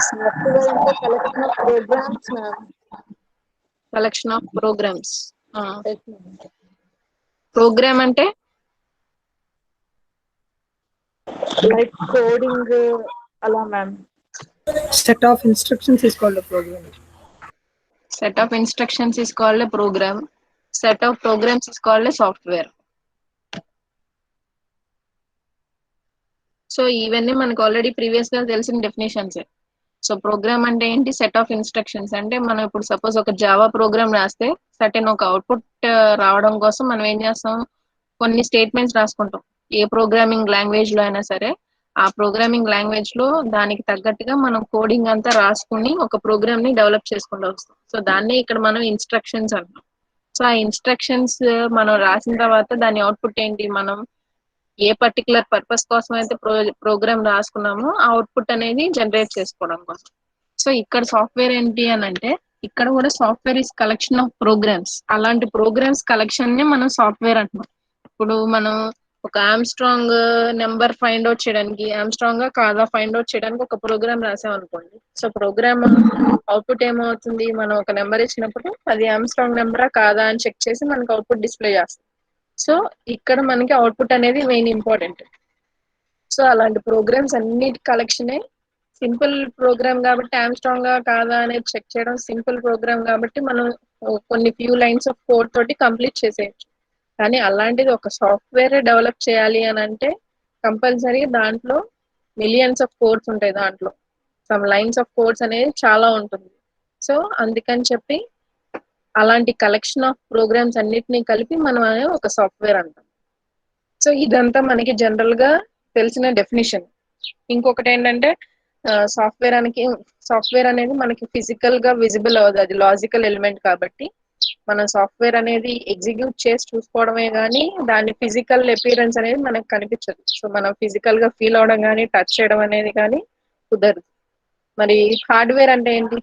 Software అంటే collection of programs ma'am. Collection of programs. Yes ma'am. Program అంటే like coding అలా ma'am. Set of instructions is called a program. set of instructions is called a program. Set of programs is called a software. So ఇవన్నీ మనకు already previous గా తెలిసిన definitions. So programme అంటే ఏంటి? Set of instructions. అంటే మనం ఇప్పుడు suppose ఒక జావా ప్రోగ్రామ్ రాస్తే సర్టెన్ ఒక అవుట్పుట్ రావడం కోసం మనం ఏం చేస్తాం, కొన్ని స్టేట్మెంట్స్ రాసుకుంటాం. ఏ ప్రోగ్రామింగ్ లాంగ్వేజ్ లో అయినా సరే ఆ ప్రోగ్రామింగ్ లాంగ్వేజ్ లో దానికి తగ్గట్టుగా మనం కోడింగ్ అంతా రాసుకుని ఒక ప్రోగ్రామ్ ని డెవలప్ చేసుకుంటూ వస్తాం. సో దాన్నే ఇక్కడ మనం ఇన్స్ట్రక్షన్స్ అంటాం. సో ఆ ఇన్స్ట్రక్షన్స్ మనం రాసిన తర్వాత దాని అవుట్పుట్ ఏంటి, మనం ఏ పర్టికులర్ పర్పస్ కోసం అయితే ప్రోగ్రామ్ రాసుకున్నామో ఆ అవుట్పుట్ అనేది జనరేట్ చేసుకోవడం కోసం. సో ఇక్కడ సాఫ్ట్వేర్ ఏంటి అని అంటే, ఇక్కడ కూడా software is collection of programs. అలాంటి ప్రోగ్రామ్స్ కలెక్షన్ ని మనం సాఫ్ట్వేర్ అంటున్నాం. ఇప్పుడు మనం ఒక ఆమ్స్ట్రాంగ్ నెంబర్ ఫైండ్ అవుట్ చేయడానికి, ఆమ్స్ట్రాంగ్ కాదా ఫైండ్ అవుట్ చేయడానికి ఒక ప్రోగ్రామ్ రాసాం అనుకోండి. సో ప్రోగ్రామ్ అవుట్పుట్ ఏమవుతుంది, మనం ఒక నెంబర్ ఇచ్చినప్పుడు అది ఆమ్స్ట్రాంగ్ నెంబరా కాదా అని చెక్ చేసి మనకు అవుట్పుట్ డిస్ప్లే చేస్తుంది. సో ఇక్కడ మనకి అవుట్పుట్ అనేది మెయిన్ ఇంపార్టెంట్. సో అలాంటి ప్రోగ్రామ్స్ అన్నిటి కలెక్షనే సింపుల్ ప్రోగ్రామ్ కాబట్టి ఆమ్స్ట్రాంగ్ గా కాదా అనేది చెక్ చేయడం సింపుల్ ప్రోగ్రామ్ కాబట్టి మనం కొన్ని ఫ్యూ లైన్స్ ఆఫ్ కోడ్ తోటి కంప్లీట్ చేసేయచ్చు. కానీ అలాంటిది ఒక సాఫ్ట్వేర్ డెవలప్ చేయాలి అని అంటే కంపల్సరీ దాంట్లో మిలియన్స్ ఆఫ్ కోడ్స్ ఉంటాయి, దాంట్లో సమ్ లైన్స్ ఆఫ్ కోడ్స్ అనేది చాలా ఉంటుంది. సో అందుకని చెప్పి అలాంటి కలెక్షన్ ఆఫ్ ప్రోగ్రామ్స్ అన్నిటినీ కలిపి మనం ఒక సాఫ్ట్వేర్ అంటాం. సో ఇదంతా మనకి జనరల్ గా తెలిసిన డెఫినేషన్. ఇంకొకటి ఏంటంటే సాఫ్ట్వేర్ అనేది మనకి ఫిజికల్ గా విజిబుల్ అవ్వదు, అది లాజికల్ ఎలిమెంట్ కాబట్టి మనం సాఫ్ట్వేర్ అనేది ఎగ్జిక్యూట్ చేసి చూసుకోవడమే కానీ దాని ఫిజికల్ అపియరెన్స్ అనేది మనకు కనిపించదు. సో మనం ఫిజికల్ గా ఫీల్ అవడం కానీ టచ్ చేయడం అనేది కానీ కుదరదు. మరి హార్డ్వేర్ అంటే ఏంటి?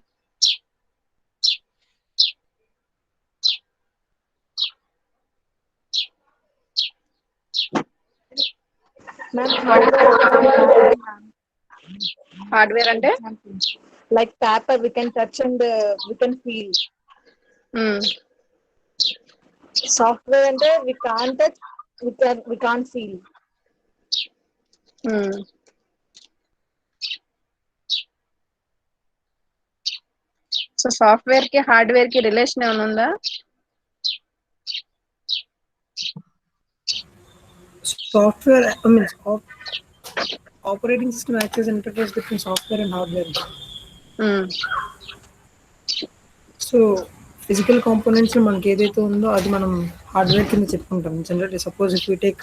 హార్డ్వేర్ అంటే like paper we can touch and we can feel. Software అంటే we can't touch, we can't feel. So software కి హార్డ్వేర్ కి రిలేషన్ ఏమైనా ఉందా? Software, I mean, operating system acts as an interface between software and hardware. So physical components మనకి ఏదైతే ఉందో అది మనం హార్డ్వేర్ కింద చెప్పుకుంటాం. Generally suppose if you take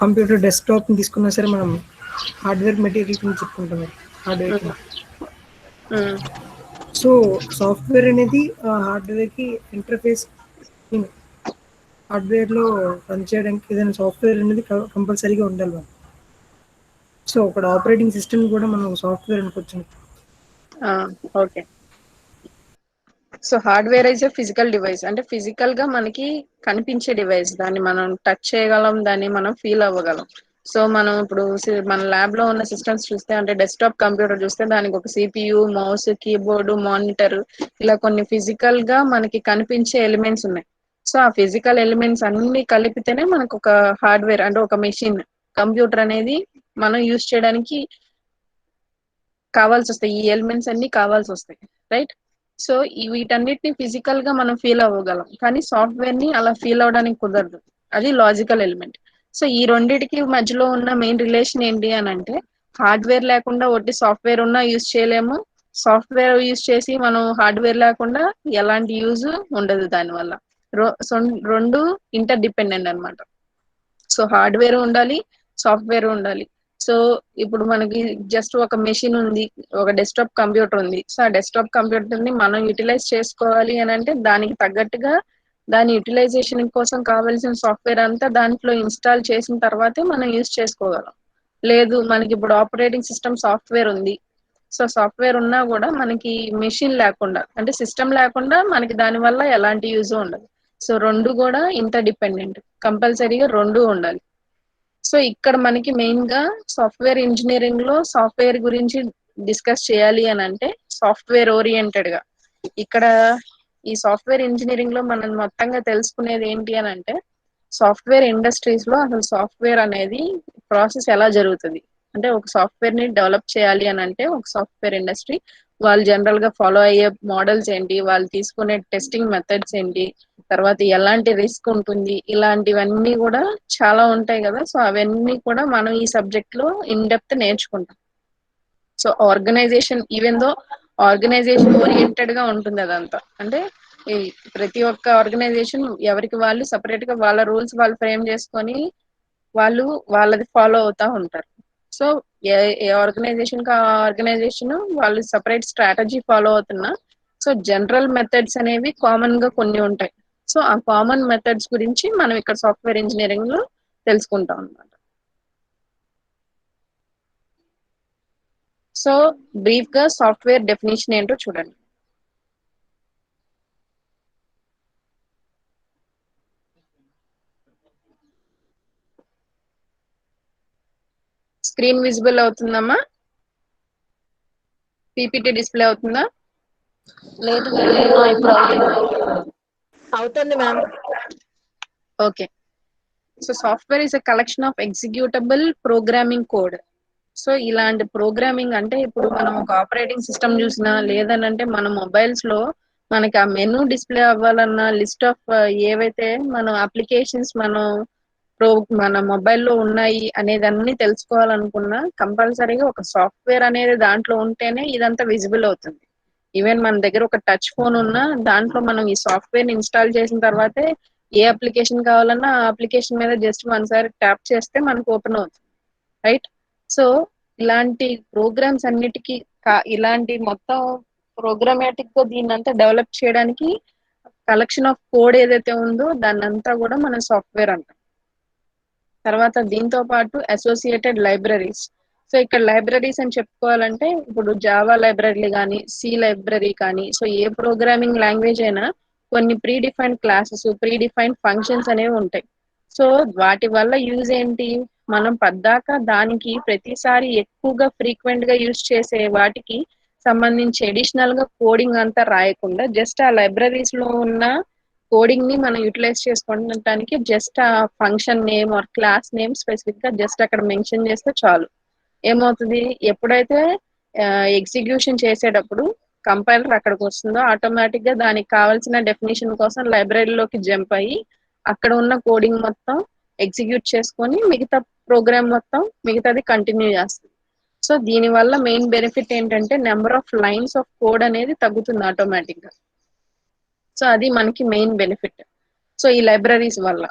computer desktop తీసుకున్నా సరే మనం హార్డ్వేర్ మెటీరియల్ కింద చెప్పుకుంటాం హార్డ్వేర్ కింద. సో సాఫ్ట్వేర్ అనేది హార్డ్వేర్కి ఇంటర్ఫేస్. హార్డ్వేర్లో రన్ చేయడానికి ఏదైనా సాఫ్ట్వేర్ అనేది కంపల్సరీగా ఉండాలి మనం. సో ఒక ఆపరేటింగ్ సిస్టమ్ కూడా మనం సాఫ్ట్వేర్ అనుకోవచ్చు. Okay. So hardware is a physical device, అంటే ఫిజికల్ గా మనకి కనిపించే డివైస్, దాన్ని మనం టచ్ చేయగలం, దాన్ని మనం ఫీల్ అవ్వగలం. సో మనం ఇప్పుడు మన ల్యాబ్ లో ఉన్న సిస్టమ్స్ చూస్తే, అంటే డెస్క్టాప్ కంప్యూటర్ చూస్తే దానికి ఒక సిపియు, మౌస్, కీబోర్డు, మానిటర్, ఇలా కొన్ని ఫిజికల్ గా మనకి కనిపించే ఎలిమెంట్స్ ఉన్నాయి. సో ఆ ఫిజికల్ ఎలిమెంట్స్ అన్ని కలిపితేనే మనకు ఒక హార్డ్వేర్, అంటే ఒక మెషిన్, కంప్యూటర్ అనేది మనం యూజ్ చేయడానికి కావాల్సి వస్తాయి. ఈ ఎలిమెంట్స్ అన్ని కావాల్సి వస్తాయి, రైట్? సో వీటన్నిటిని ఫిజికల్ గా మనం ఫీల్ అవ్వగలం, కానీ సాఫ్ట్వేర్ ని అలా ఫీల్ అవడానికి కుదరదు, అది లాజికల్ ఎలిమెంట్. సో ఈ రెండిటికి మధ్యలో ఉన్న మెయిన్ రిలేషన్ ఏంటి అని అంటే, హార్డ్వేర్ లేకుండా ఒట్టి సాఫ్ట్వేర్ ఉన్నా యూజ్ చేయలేము, సాఫ్ట్వేర్ యూజ్ చేసి మనం హార్డ్వేర్ లేకుండా ఎలాంటి యూజ్ ఉండదు దానివల్ల. రెండు ఇంటర్ డిపెండెంట్ అనమాట. సో హార్డ్వేర్ ఉండాలి, సాఫ్ట్వేర్ ఉండాలి. సో ఇప్పుడు మనకి జస్ట్ ఒక మెషిన్ ఉంది, ఒక డెస్క్టాప్ కంప్యూటర్ ఉంది. సో ఆ డెస్క్టాప్ కంప్యూటర్ ని మనం యూటిలైజ్ చేసుకోవాలి అని అంటే దానికి తగ్గట్టుగా దాని యూటిలైజేషన్ కోసం కావాల్సిన సాఫ్ట్వేర్ అంతా దాంట్లో ఇన్స్టాల్ చేసిన తర్వాతే మనం యూజ్ చేసుకోగలం. లేదు మనకి ఇప్పుడు ఆపరేటింగ్ సిస్టమ్ సాఫ్ట్వేర్ ఉంది, సో సాఫ్ట్వేర్ ఉన్నా కూడా మనకి మెషిన్ లేకుండా, అంటే సిస్టమ్ లేకుండా మనకి దాని వల్ల ఎలాంటి యూజ్ ఉండదు. సో రెండు కూడా ఇంటర్ డిపెండెంట్, కంపల్సరీగా రెండు ఉండాలి. సో ఇక్కడ మనకి మెయిన్ గా సాఫ్ట్వేర్ ఇంజనీరింగ్ లో సాఫ్ట్వేర్ గురించి డిస్కస్ చేయాలి అని అంటే సాఫ్ట్వేర్ ఓరియంటెడ్ గా ఇక్కడ ఈ సాఫ్ట్వేర్ ఇంజనీరింగ్ లో మనం మొత్తంగా తెలుసుకునేది ఏంటి అని అంటే సాఫ్ట్వేర్ ఇండస్ట్రీస్ లో అసలు సాఫ్ట్వేర్ అనేది ప్రాసెస్ ఎలా జరుగుతుంది అంటే ఒక సాఫ్ట్వేర్ ని డెవలప్ చేయాలి అని అంటే ఒక సాఫ్ట్వేర్ ఇండస్ట్రీ వాళ్ళు జనరల్ గా ఫాలో అయ్యే మోడల్స్ ఏంటి, వాళ్ళు తీసుకునే టెస్టింగ్ మెథడ్స్ ఏంటి, తర్వాత ఎలాంటి రిస్క్ ఉంటుంది, ఇలాంటివన్నీ కూడా చాలా ఉంటాయి కదా. సో అవన్నీ కూడా మనం ఈ సబ్జెక్ట్ లో ఇన్ డెప్త్ నేర్చుకుంటాం. So organization even though organization oriented గా ఉంటుంది అదంతా. అంటే ఈ ప్రతి ఒక్క ఆర్గనైజేషన్ ఎవరికి వాళ్ళు సపరేట్ గా వాళ్ళ రూల్స్ వాళ్ళు ఫ్రేమ్ చేసుకొని వాళ్ళు వాళ్ళది ఫాలో అవుతా ఉంటారు. సో ఏ ఆర్గనైజేషన్ కి ఆర్గనైజేషన్ వాళ్ళు సపరేట్ స్ట్రాటజీ ఫాలో అవుతున్నా సో జనరల్ మెథడ్స్ అనేవి కామన్ గా కొన్ని ఉంటాయి. సో ఆ కామన్ మెథడ్స్ గురించి మనం ఇక్కడ సాఫ్ట్వేర్ ఇంజనీరింగ్ లో తెలుసుకుంటాం అన్నమాట. సో బ్రీఫ్ గా సాఫ్ట్వేర్ డెఫినేషన్ ఏంటో చూడండి. స్క్రీన్ విజిబుల్ అవుతుందమ్మా? పీపీటీ డిస్ప్లే అవుతుందా? లేదు ఇప్పుడు అవుతుంది ma'am. Okay. So software is a collection of executable programming code. So ఇలాంటి ప్రోగ్రామింగ్ అంటే ఇప్పుడు మనం ఒక ఆపరేటింగ్ సిస్టమ్ చూసినా లేదనంటే మన మొబైల్స్ లో మనకి ఆ మెనూ డిస్ప్లే అవ్వాలన్నా లిస్ట్ ఆఫ్ ఏవైతే మనం అప్లికేషన్స్ మన మొబైల్లో ఉన్నాయి అనేదన్నీ తెలుసుకోవాలనుకున్నా కంపల్సరీగా ఒక సాఫ్ట్వేర్ అనేది దాంట్లో ఉంటేనే ఇదంతా విజిబుల్ అవుతుంది. ఈవెన్ మన దగ్గర ఒక టచ్ ఫోన్ ఉన్నా దాంట్లో మనం ఈ సాఫ్ట్వేర్ ఇన్స్టాల్ చేసిన తర్వాతే ఏ అప్లికేషన్ కావాలన్నా ఆ అప్లికేషన్ మీద జస్ట్ ఒకసారి ట్యాప్ చేస్తే మనకు ఓపెన్ అవుతుంది, రైట్? సో ఇలాంటి ప్రోగ్రామ్స్ అన్నిటికీ ఇలాంటి మొత్తం ప్రోగ్రామాటిక్ గా దీన్ని అంతా డెవలప్ చేయడానికి కలెక్షన్ ఆఫ్ కోడ్ ఏదైతే ఉందో దాన్ని అంతా కూడా మనం సాఫ్ట్వేర్ అంటాం. తర్వాత దీంతో పాటు అసోసియేటెడ్ లైబ్రరీస్. సో ఇక్కడ లైబ్రరీస్ అని చెప్పుకోవాలంటే ఇప్పుడు జావా లైబ్రరీ కానీ సి లైబ్రరీ కానీ సో ఏ ప్రోగ్రామింగ్ లాంగ్వేజ్ అయినా కొన్ని pre defined classes pre defined functions అనేవి ఉంటాయి. సో వాటి వల్ల యూజ్ ఏంటి, మనం పద్దాక దానికి ప్రతిసారి ఎక్కువగా ఫ్రీక్వెంట్ గా యూజ్ చేసే వాటికి సంబంధించి అడిషనల్ గా కోడింగ్ అంతా రాయకుండా జస్ట్ ఆ లైబ్రరీస్ లో ఉన్న కోడింగ్ ని మనం యూటిలైజ్ చేసుకోవడానికి జస్ట్ ఆ function name or class name specific గా జస్ట్ అక్కడ మెన్షన్ చేస్తే చాలు. ఏమవుతుంది, ఎప్పుడైతే ఎగ్జిక్యూషన్ చేసేటప్పుడు కంపైలర్ అక్కడికి వస్తుందో ఆటోమేటిక్ గా దానికి కావాల్సిన డెఫినేషన్ కోసం లైబ్రరీలోకి జంప్ అయ్యి అక్కడ ఉన్న కోడింగ్ మొత్తం ఎగ్జిక్యూట్ చేసుకొని మిగతా ప్రోగ్రామ్ మొత్తం మిగతాది కంటిన్యూ చేస్తుంది. సో దీని వల్ల మెయిన్ బెనిఫిట్ ఏంటంటే number of lines of code అనేది తగ్గుతుంది ఆటోమేటిక్ గా. సో అది మనకి మెయిన్ బెనిఫిట్ సో ఈ లైబ్రరీస్ వల్ల.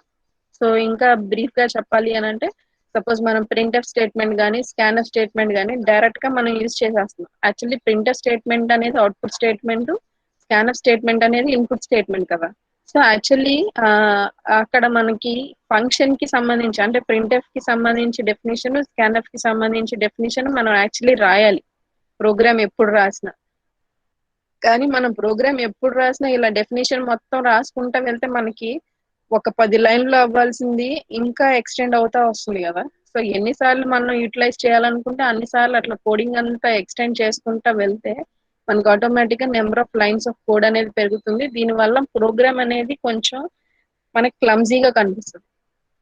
సో ఇంకా బ్రీఫ్ గా చెప్పాలి అని అంటే సపోజ్ మనం ప్రింట్ఎఫ్ స్టేట్మెంట్ కానీ స్కాన్ఎఫ్ స్టేట్మెంట్ కానీ డైరెక్ట్ గా మనం యూజ్ చేసేస్తున్నాం. యాక్చువల్లీ ప్రింట్ఎఫ్ స్టేట్మెంట్ అనేది అవుట్పుట్ స్టేట్మెంట్, స్కాన్ఎఫ్ స్టేట్మెంట్ అనేది ఇన్పుట్ స్టేట్మెంట్ కదా. సో యాక్చువల్లీ అక్కడ మనకి ఫంక్షన్ కి సంబంధించి అంటే ప్రింట్ఎఫ్ కి సంబంధించి డెఫినేషన్, స్కాన్ఎఫ్ కి సంబంధించి డెఫినేషన్ మనం యాక్చువల్లీ రాయాలి ప్రోగ్రామ్ ఎప్పుడు రాసినా. కానీ మనం ప్రోగ్రామ్ ఎప్పుడు రాసినా ఇలా డెఫినేషన్ మొత్తం రాసుకుంటా వెళ్తే మనకి ఒక 10 లైన్లో అవ్వాల్సింది ఇంకా ఎక్స్టెండ్ అవుతా వస్తుంది కదా. సో ఎన్నిసార్లు మనం యూటిలైజ్ చేయాలనుకుంటే అన్నిసార్లు అట్లా కోడింగ్ అంతా ఎక్స్టెండ్ చేసుకుంటా వెళ్తే మనకు ఆటోమేటిక్ గా number of lines of code అనేది పెరుగుతుంది. దీనివల్ల ప్రోగ్రామ్ అనేది కొంచెం మనకి క్లమ్జీగా కనిపిస్తుంది.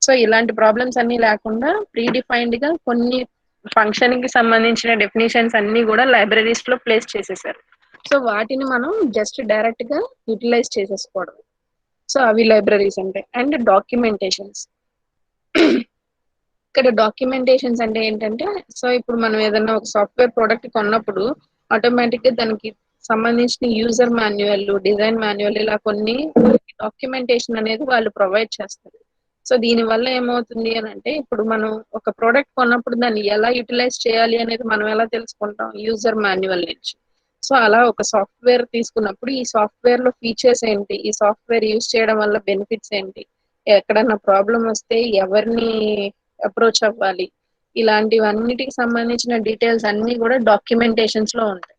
సో ఇలాంటి ప్రాబ్లమ్స్ అన్ని లేకుండా ప్రీ డిఫైన్డ్ గా కొన్ని ఫంక్షన్ కి సంబంధించిన డెఫినేషన్స్ అన్ని కూడా లైబ్రరీస్ లో ప్లేస్ చేసేసారు. సో వాటిని మనం జస్ట్ డైరెక్ట్ గా యూటిలైజ్ చేసేసుకోవడం. సో అవి లైబ్రరీస్ అంటే. And documentations. ఇక్కడ డాక్యుమెంటేషన్స్ అంటే ఏంటంటే సో ఇప్పుడు మనం ఏదైనా ఒక సాఫ్ట్వేర్ ప్రోడక్ట్ కొన్నప్పుడు ఆటోమేటిక్ గా దానికి సంబంధించిన యూజర్ మాన్యువల్, డిజైన్ మాన్యువల్ ఇలా కొన్ని డాక్యుమెంటేషన్ అనేది వాళ్ళు ప్రొవైడ్ చేస్తారు. సో దీని వల్ల ఏమవుతుంది అని అంటే ఇప్పుడు మనం ఒక ప్రోడక్ట్ కొన్నప్పుడు దాన్ని ఎలా యూటిలైజ్ చేయాలి అనేది మనం ఎలా తెలుసుకుంటాం, యూజర్ మాన్యువల్ నుంచి. సో అలా ఒక సాఫ్ట్వేర్ తీసుకున్నప్పుడు ఈ సాఫ్ట్వేర్ లో ఫీచర్స్ ఏంటి, ఈ సాఫ్ట్వేర్ యూజ్ చేయడం వల్ల బెనిఫిట్స్ ఏంటి, ఎక్కడన్నా ప్రాబ్లం వస్తే ఎవరిని అప్రోచ్ అవ్వాలి, ఇలాంటివన్నిటికి సంబంధించిన డీటెయిల్స్ అన్ని కూడా డాక్యుమెంటేషన్స్ లో ఉంటాయి.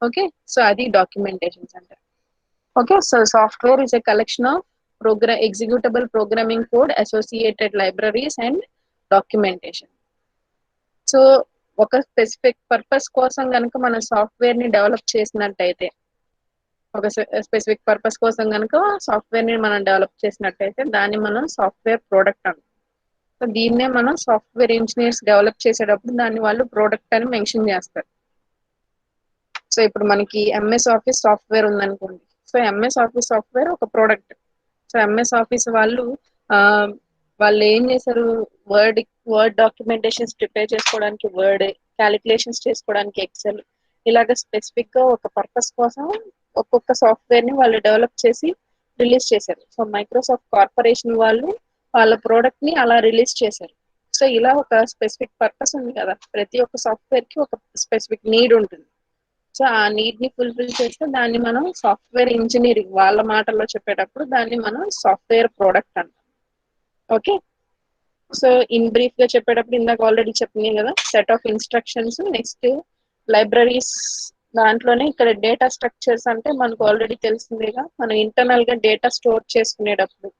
ఓకే, సో అది డాక్యుమెంటేషన్స్ అంటే. Okay, so software is a collection of executable programming code, associated libraries and documentation. So ఒక స్పెసిఫిక్ పర్పస్ కోసం కనుక మనం సాఫ్ట్వేర్ ని డెవలప్ చేసినట్టయితే, ఒక స్పెసిఫిక్ పర్పస్ కోసం కనుక సాఫ్ట్వేర్ ని మనం డెవలప్ చేసినట్టయితే దాన్ని మనం సాఫ్ట్వేర్ ప్రోడక్ట్ అంటాం. సో దీన్నే మనం సాఫ్ట్వేర్ ఇంజనీర్స్ డెవలప్ చేసేటప్పుడు దాన్ని వాళ్ళు ప్రోడక్ట్ అని మెన్షన్ చేస్తారు. సో ఇప్పుడు మనకి ఎంఎస్ ఆఫీస్ సాఫ్ట్వేర్ ఉందనుకోండి, సో ఎంఎస్ ఆఫీస్ సాఫ్ట్వేర్ ఒక ప్రోడక్ట్. సో ఎంఎస్ ఆఫీస్ వాళ్ళు ఆ, వాళ్ళు ఏం చేశారు, వర్డ్ వర్డ్ డాక్యుమెంటేషన్స్ ప్రిపేర్ చేసుకోవడానికి వర్డ్, క్యాలిక్యులేషన్స్ చేసుకోవడానికి ఎక్సెల్, ఇలాగ స్పెసిఫిక్ గా ఒక పర్పస్ కోసం ఒక్కొక్క సాఫ్ట్వేర్ ని వాళ్ళు డెవలప్ చేసి రిలీజ్ చేశారు. సో మైక్రోసాఫ్ట్ కార్పొరేషన్ వాళ్ళు వాళ్ళ ప్రోడక్ట్ ని అలా రిలీజ్ చేశారు. సో ఇలా ఒక స్పెసిఫిక్ పర్పస్ ఉంది కదా, ప్రతి ఒక్క సాఫ్ట్వేర్ కి ఒక స్పెసిఫిక్ నీడ్ ఉంటుంది. సో ఆ నీడ్ ని ఫుల్ఫిల్ చేస్తే దాన్ని మనం సాఫ్ట్వేర్ ఇంజనీరింగ్, వాళ్ళ మాటల్లో చెప్పేటప్పుడు దాన్ని మనం సాఫ్ట్వేర్ ప్రోడక్ట్ అంటాం. ఓకే, సో ఇన్ బ్రీఫ్ గా చెప్పేటప్పుడు ఇందాక ఆల్రెడీ చెప్పింది కదా, set of instructions, next libraries, దాంట్లోనే ఇక్కడ డేటా స్ట్రక్చర్స్ అంటే మనకు ఆల్రెడీ తెలిసిందేగా, మనం ఇంటర్నల్ గా డేటా స్టోర్ చేసుకునేటప్పుడు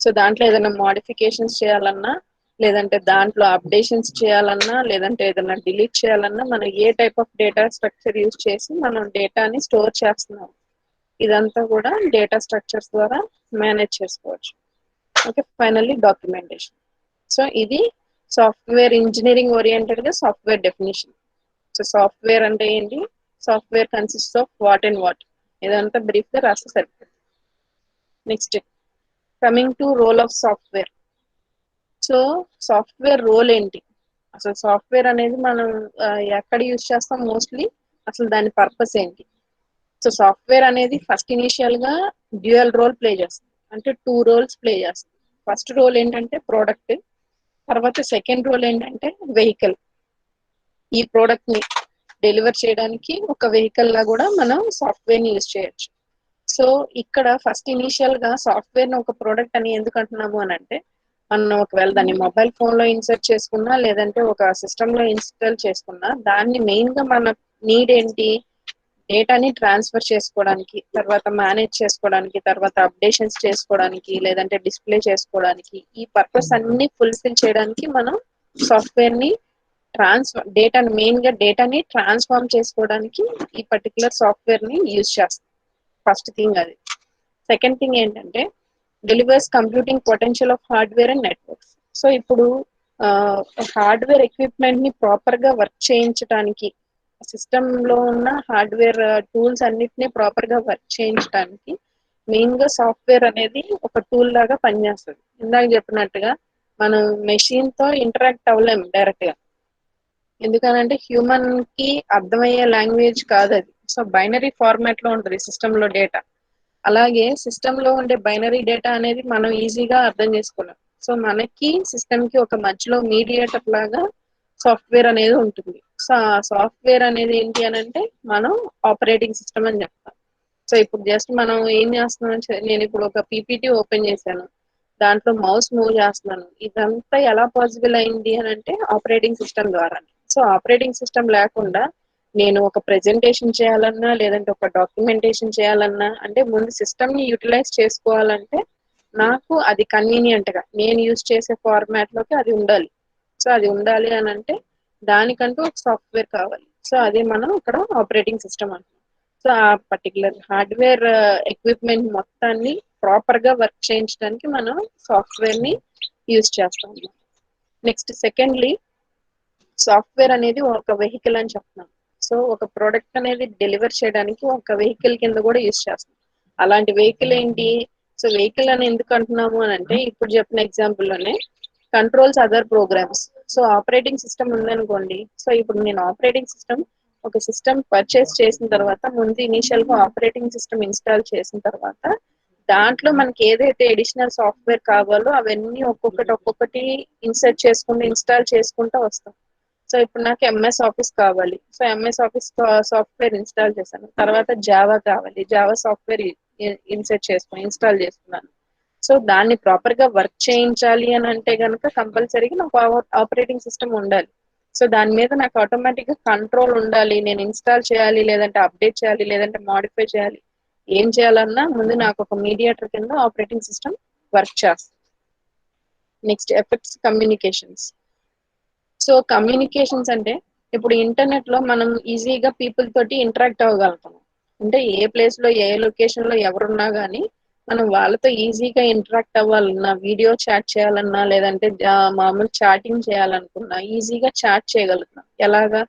సో దాంట్లో ఏదైనా మోడిఫికేషన్స్ చేయాలన్నా, లేదంటే దాంట్లో అప్డేషన్స్ చేయాలన్నా, లేదంటే ఏదైనా డిలీట్ చేయాలన్నా, మనం ఏ type of data structure use చేసి మనం డేటాని స్టోర్ చేస్తున్నాం, ఇదంతా కూడా డేటా స్ట్రక్చర్స్ ద్వారా మేనేజ్ చేసుకోవచ్చు. Okay, finally documentation. సో ఇది సాఫ్ట్వేర్ ఇంజనీరింగ్ ఓరియంటెడ్ గా సాఫ్ట్వేర్ డెఫినేషన్. సో సాఫ్ట్వేర్ అంటే ఏంటి, software consist of what and what, ఇదంతా బ్రీఫ్ గా రాస్తే సరిపోతుంది. Next coming to role of software. So software role ఏంటి, అసలు సాఫ్ట్వేర్ అనేది మనం ఎక్కడ యూజ్ చేస్తాం మోస్ట్లీ, అసలు దాని పర్పస్ ఏంటి. సో సాఫ్ట్వేర్ అనేది ఫస్ట్ ఇనిషియల్ గా డ్యూయల్ రోల్ ప్లే చేస్తుంది, అంటే 2 రోల్స్ ప్లే చేస్తుంది. ఫస్ట్ రోల్ ఏంటంటే ప్రోడక్ట్, తర్వాత సెకండ్ రోల్ ఏంటంటే వెహికల్. ఈ ప్రోడక్ట్ ని డెలివర్ చేయడానికి ఒక వెహికల్ లా కూడా మనం సాఫ్ట్వేర్ ని యూజ్ చేయొచ్చు. సో ఇక్కడ ఫస్ట్ ఇనిషియల్ గా సాఫ్ట్వేర్ ని ఒక ప్రోడక్ట్ అని ఎందుకు అంటున్నాము అని అంటే, మనం ఒకవేళ దాన్ని మొబైల్ ఫోన్ లో ఇన్సర్ట్ చేసుకున్నా, లేదంటే ఒక సిస్టమ్ లో ఇన్స్టాల్ చేసుకున్నా, దాన్ని మెయిన్ గా మన నీడ్ ఏంటి, డేటాని ట్రాన్స్ఫర్ చేసుకోవడానికి, తర్వాత మేనేజ్ చేసుకోవడానికి, తర్వాత అప్డేషన్స్ చేసుకోవడానికి, లేదంటే డిస్ప్లే చేసుకోవడానికి, ఈ పర్పస్ అన్ని ఫుల్ఫిల్ చేయడానికి మనం సాఫ్ట్వేర్ ని డేటాని మెయిన్ గా డేటాని ట్రాన్స్ఫార్మ్ చేసుకోవడానికి ఈ పర్టికులర్ సాఫ్ట్వేర్ ని యూజ్ చేస్తాం. ఫస్ట్ థింగ్ అది. సెకండ్ థింగ్ ఏంటంటే delivers computing potential of hardware and networks. So ఇప్పుడు హార్డ్వేర్ ఎక్విప్మెంట్ ని ప్రాపర్ గా వర్క్ చేయించడానికి, సిస్టమ్ లో ఉన్న హార్డ్వేర్ టూల్స్ అన్నిటిని ప్రాపర్ గా వర్క్ చేయించడానికి మెయిన్ గా సాఫ్ట్వేర్ అనేది ఒక టూల్ లాగా పనిచేస్తుంది. ఇందాక చెప్పినట్టుగా మనం మెషిన్ తో ఇంటరాక్ట్ అవ్వలేము డైరెక్ట్ గా, ఎందుకనంటే హ్యూమన్ కి అర్థమయ్యే లాంగ్వేజ్ కాదు అది. సో బైనరీ ఫార్మాట్ లో ఉంటుంది సిస్టమ్ లో డేటా, అలాగే సిస్టమ్ లో ఉండే బైనరీ డేటా అనేది మనం ఈజీగా అర్థం చేసుకోలేం. సో మనకి సిస్టమ్ కి ఒక మధ్యలో మీడియేటర్ లాగా సాఫ్ట్వేర్ అనేది ఉంటుంది. సో ఆ సాఫ్ట్వేర్ అనేది ఏంటి అని అంటే మనం ఆపరేటింగ్ సిస్టమ్ అని చెప్తాం. సో ఇప్పుడు జస్ట్ మనం ఏం చేస్తున్నాం, నేను ఇప్పుడు ఒక పీపీటీ ఓపెన్ చేశాను, దాంట్లో మౌస్ మూవ్ చేస్తున్నాను, ఇదంతా ఎలా పాసిబుల్ అయింది అని అంటే ఆపరేటింగ్ సిస్టమ్ ద్వారా. సో ఆపరేటింగ్ సిస్టమ్ లేకుండా నేను ఒక ప్రెజెంటేషన్ చేయాలన్నా, లేదంటే ఒక డాక్యుమెంటేషన్ చేయాలన్నా, అంటే ముందు సిస్టమ్ ని యూటిలైజ్ చేసుకోవాలంటే నాకు అది కన్వీనియంట్ గా నేను యూజ్ చేసే ఫార్మాట్ లోకి అది ఉండాలి. సో అది ఉండాలి అని అంటే దానికంటూ ఒక సాఫ్ట్వేర్ కావాలి. సో అది మనం ఇక్కడ ఆపరేటింగ్ సిస్టమ్ అంటాం. సో ఆ పర్టికులర్ హార్డ్వేర్ ఎక్విప్మెంట్ మొత్తాన్ని ప్రాపర్ గా వర్క్ చేయించడానికి మనం సాఫ్ట్వేర్ ని యూజ్ చేస్తాం. నెక్స్ట్ సెకండ్లీ సాఫ్ట్వేర్ అనేది ఒక వెహికల్ అని చెప్తున్నాం. సో ఒక ప్రోడక్ట్ అనేది డెలివర్ చేయడానికి ఒక వెహికల్ కింద కూడా యూజ్ చేస్తాం. అలాంటి వెహికల్ ఏంటి, సో వెహికల్ అని ఎందుకు అంటున్నాము అని అంటే ఇప్పుడు చెప్పిన ఎగ్జాంపుల్ లోనే controls other programs. So operating system ఉందనుకోండి, సో ఇప్పుడు నేను ఆపరేటింగ్ సిస్టమ్ ఒక సిస్టమ్ పర్చేస్ చేసిన తర్వాత ముందు ఇనీషియల్ గా ఆపరేటింగ్ సిస్టమ్ ఇన్స్టాల్ చేసిన తర్వాత దాంట్లో మనకి ఏదైతే ఎడిషనల్ సాఫ్ట్వేర్ కావాలో అవన్నీ ఒక్కొక్కటి ఇన్సర్ట్ చేసుకుంటూ ఇన్స్టాల్ చేసుకుంటూ వస్తాం. సో ఇప్పుడు నాకు ఎంఎస్ ఆఫీస్ కావాలి, so MS office software install చేశాను, తర్వాత జావా కావాలి, జావా సాఫ్ట్వేర్ ఇన్స్టాల్ చేసుకున్నాను. సో దాన్ని ప్రాపర్ గా వర్క్ చేయించాలి అని అంటే గనుక కంపల్సరీగా నాకు ఆపరేటింగ్ సిస్టమ్ ఉండాలి. సో దాని మీద నాకు ఆటోమేటిక్ గా కంట్రోల్ ఉండాలి, నేను ఇన్స్టాల్ చేయాలి, లేదంటే అప్డేట్ చేయాలి, లేదంటే మాడిఫై చేయాలి, ఏం చేయాలన్నా ముందు నాకు ఒక మీడియేటర్ కింద ఆపరేటింగ్ సిస్టమ్ వర్క్ చేస్తుంది. Next effects communications. So communications అంటే ఇప్పుడు ఇంటర్నెట్ లో మనం ఈజీగా పీపుల్ తోటి ఇంటరాక్ట్ అవ్వగలుగుతాం. అంటే ఏ ప్లేస్ లో ఏ లొకేషన్ లో ఎవరున్నా గానీ మనం వాళ్ళతో ఈజీగా ఇంటరాక్ట్ అవ్వాలన్నా, వీడియో చాట్ చేయాలన్నా, లేదంటే మామూలు చాటింగ్ చేయాలనుకున్నా ఈజీగా చాట్ చేయగలుగుతాం. ఎలాగా?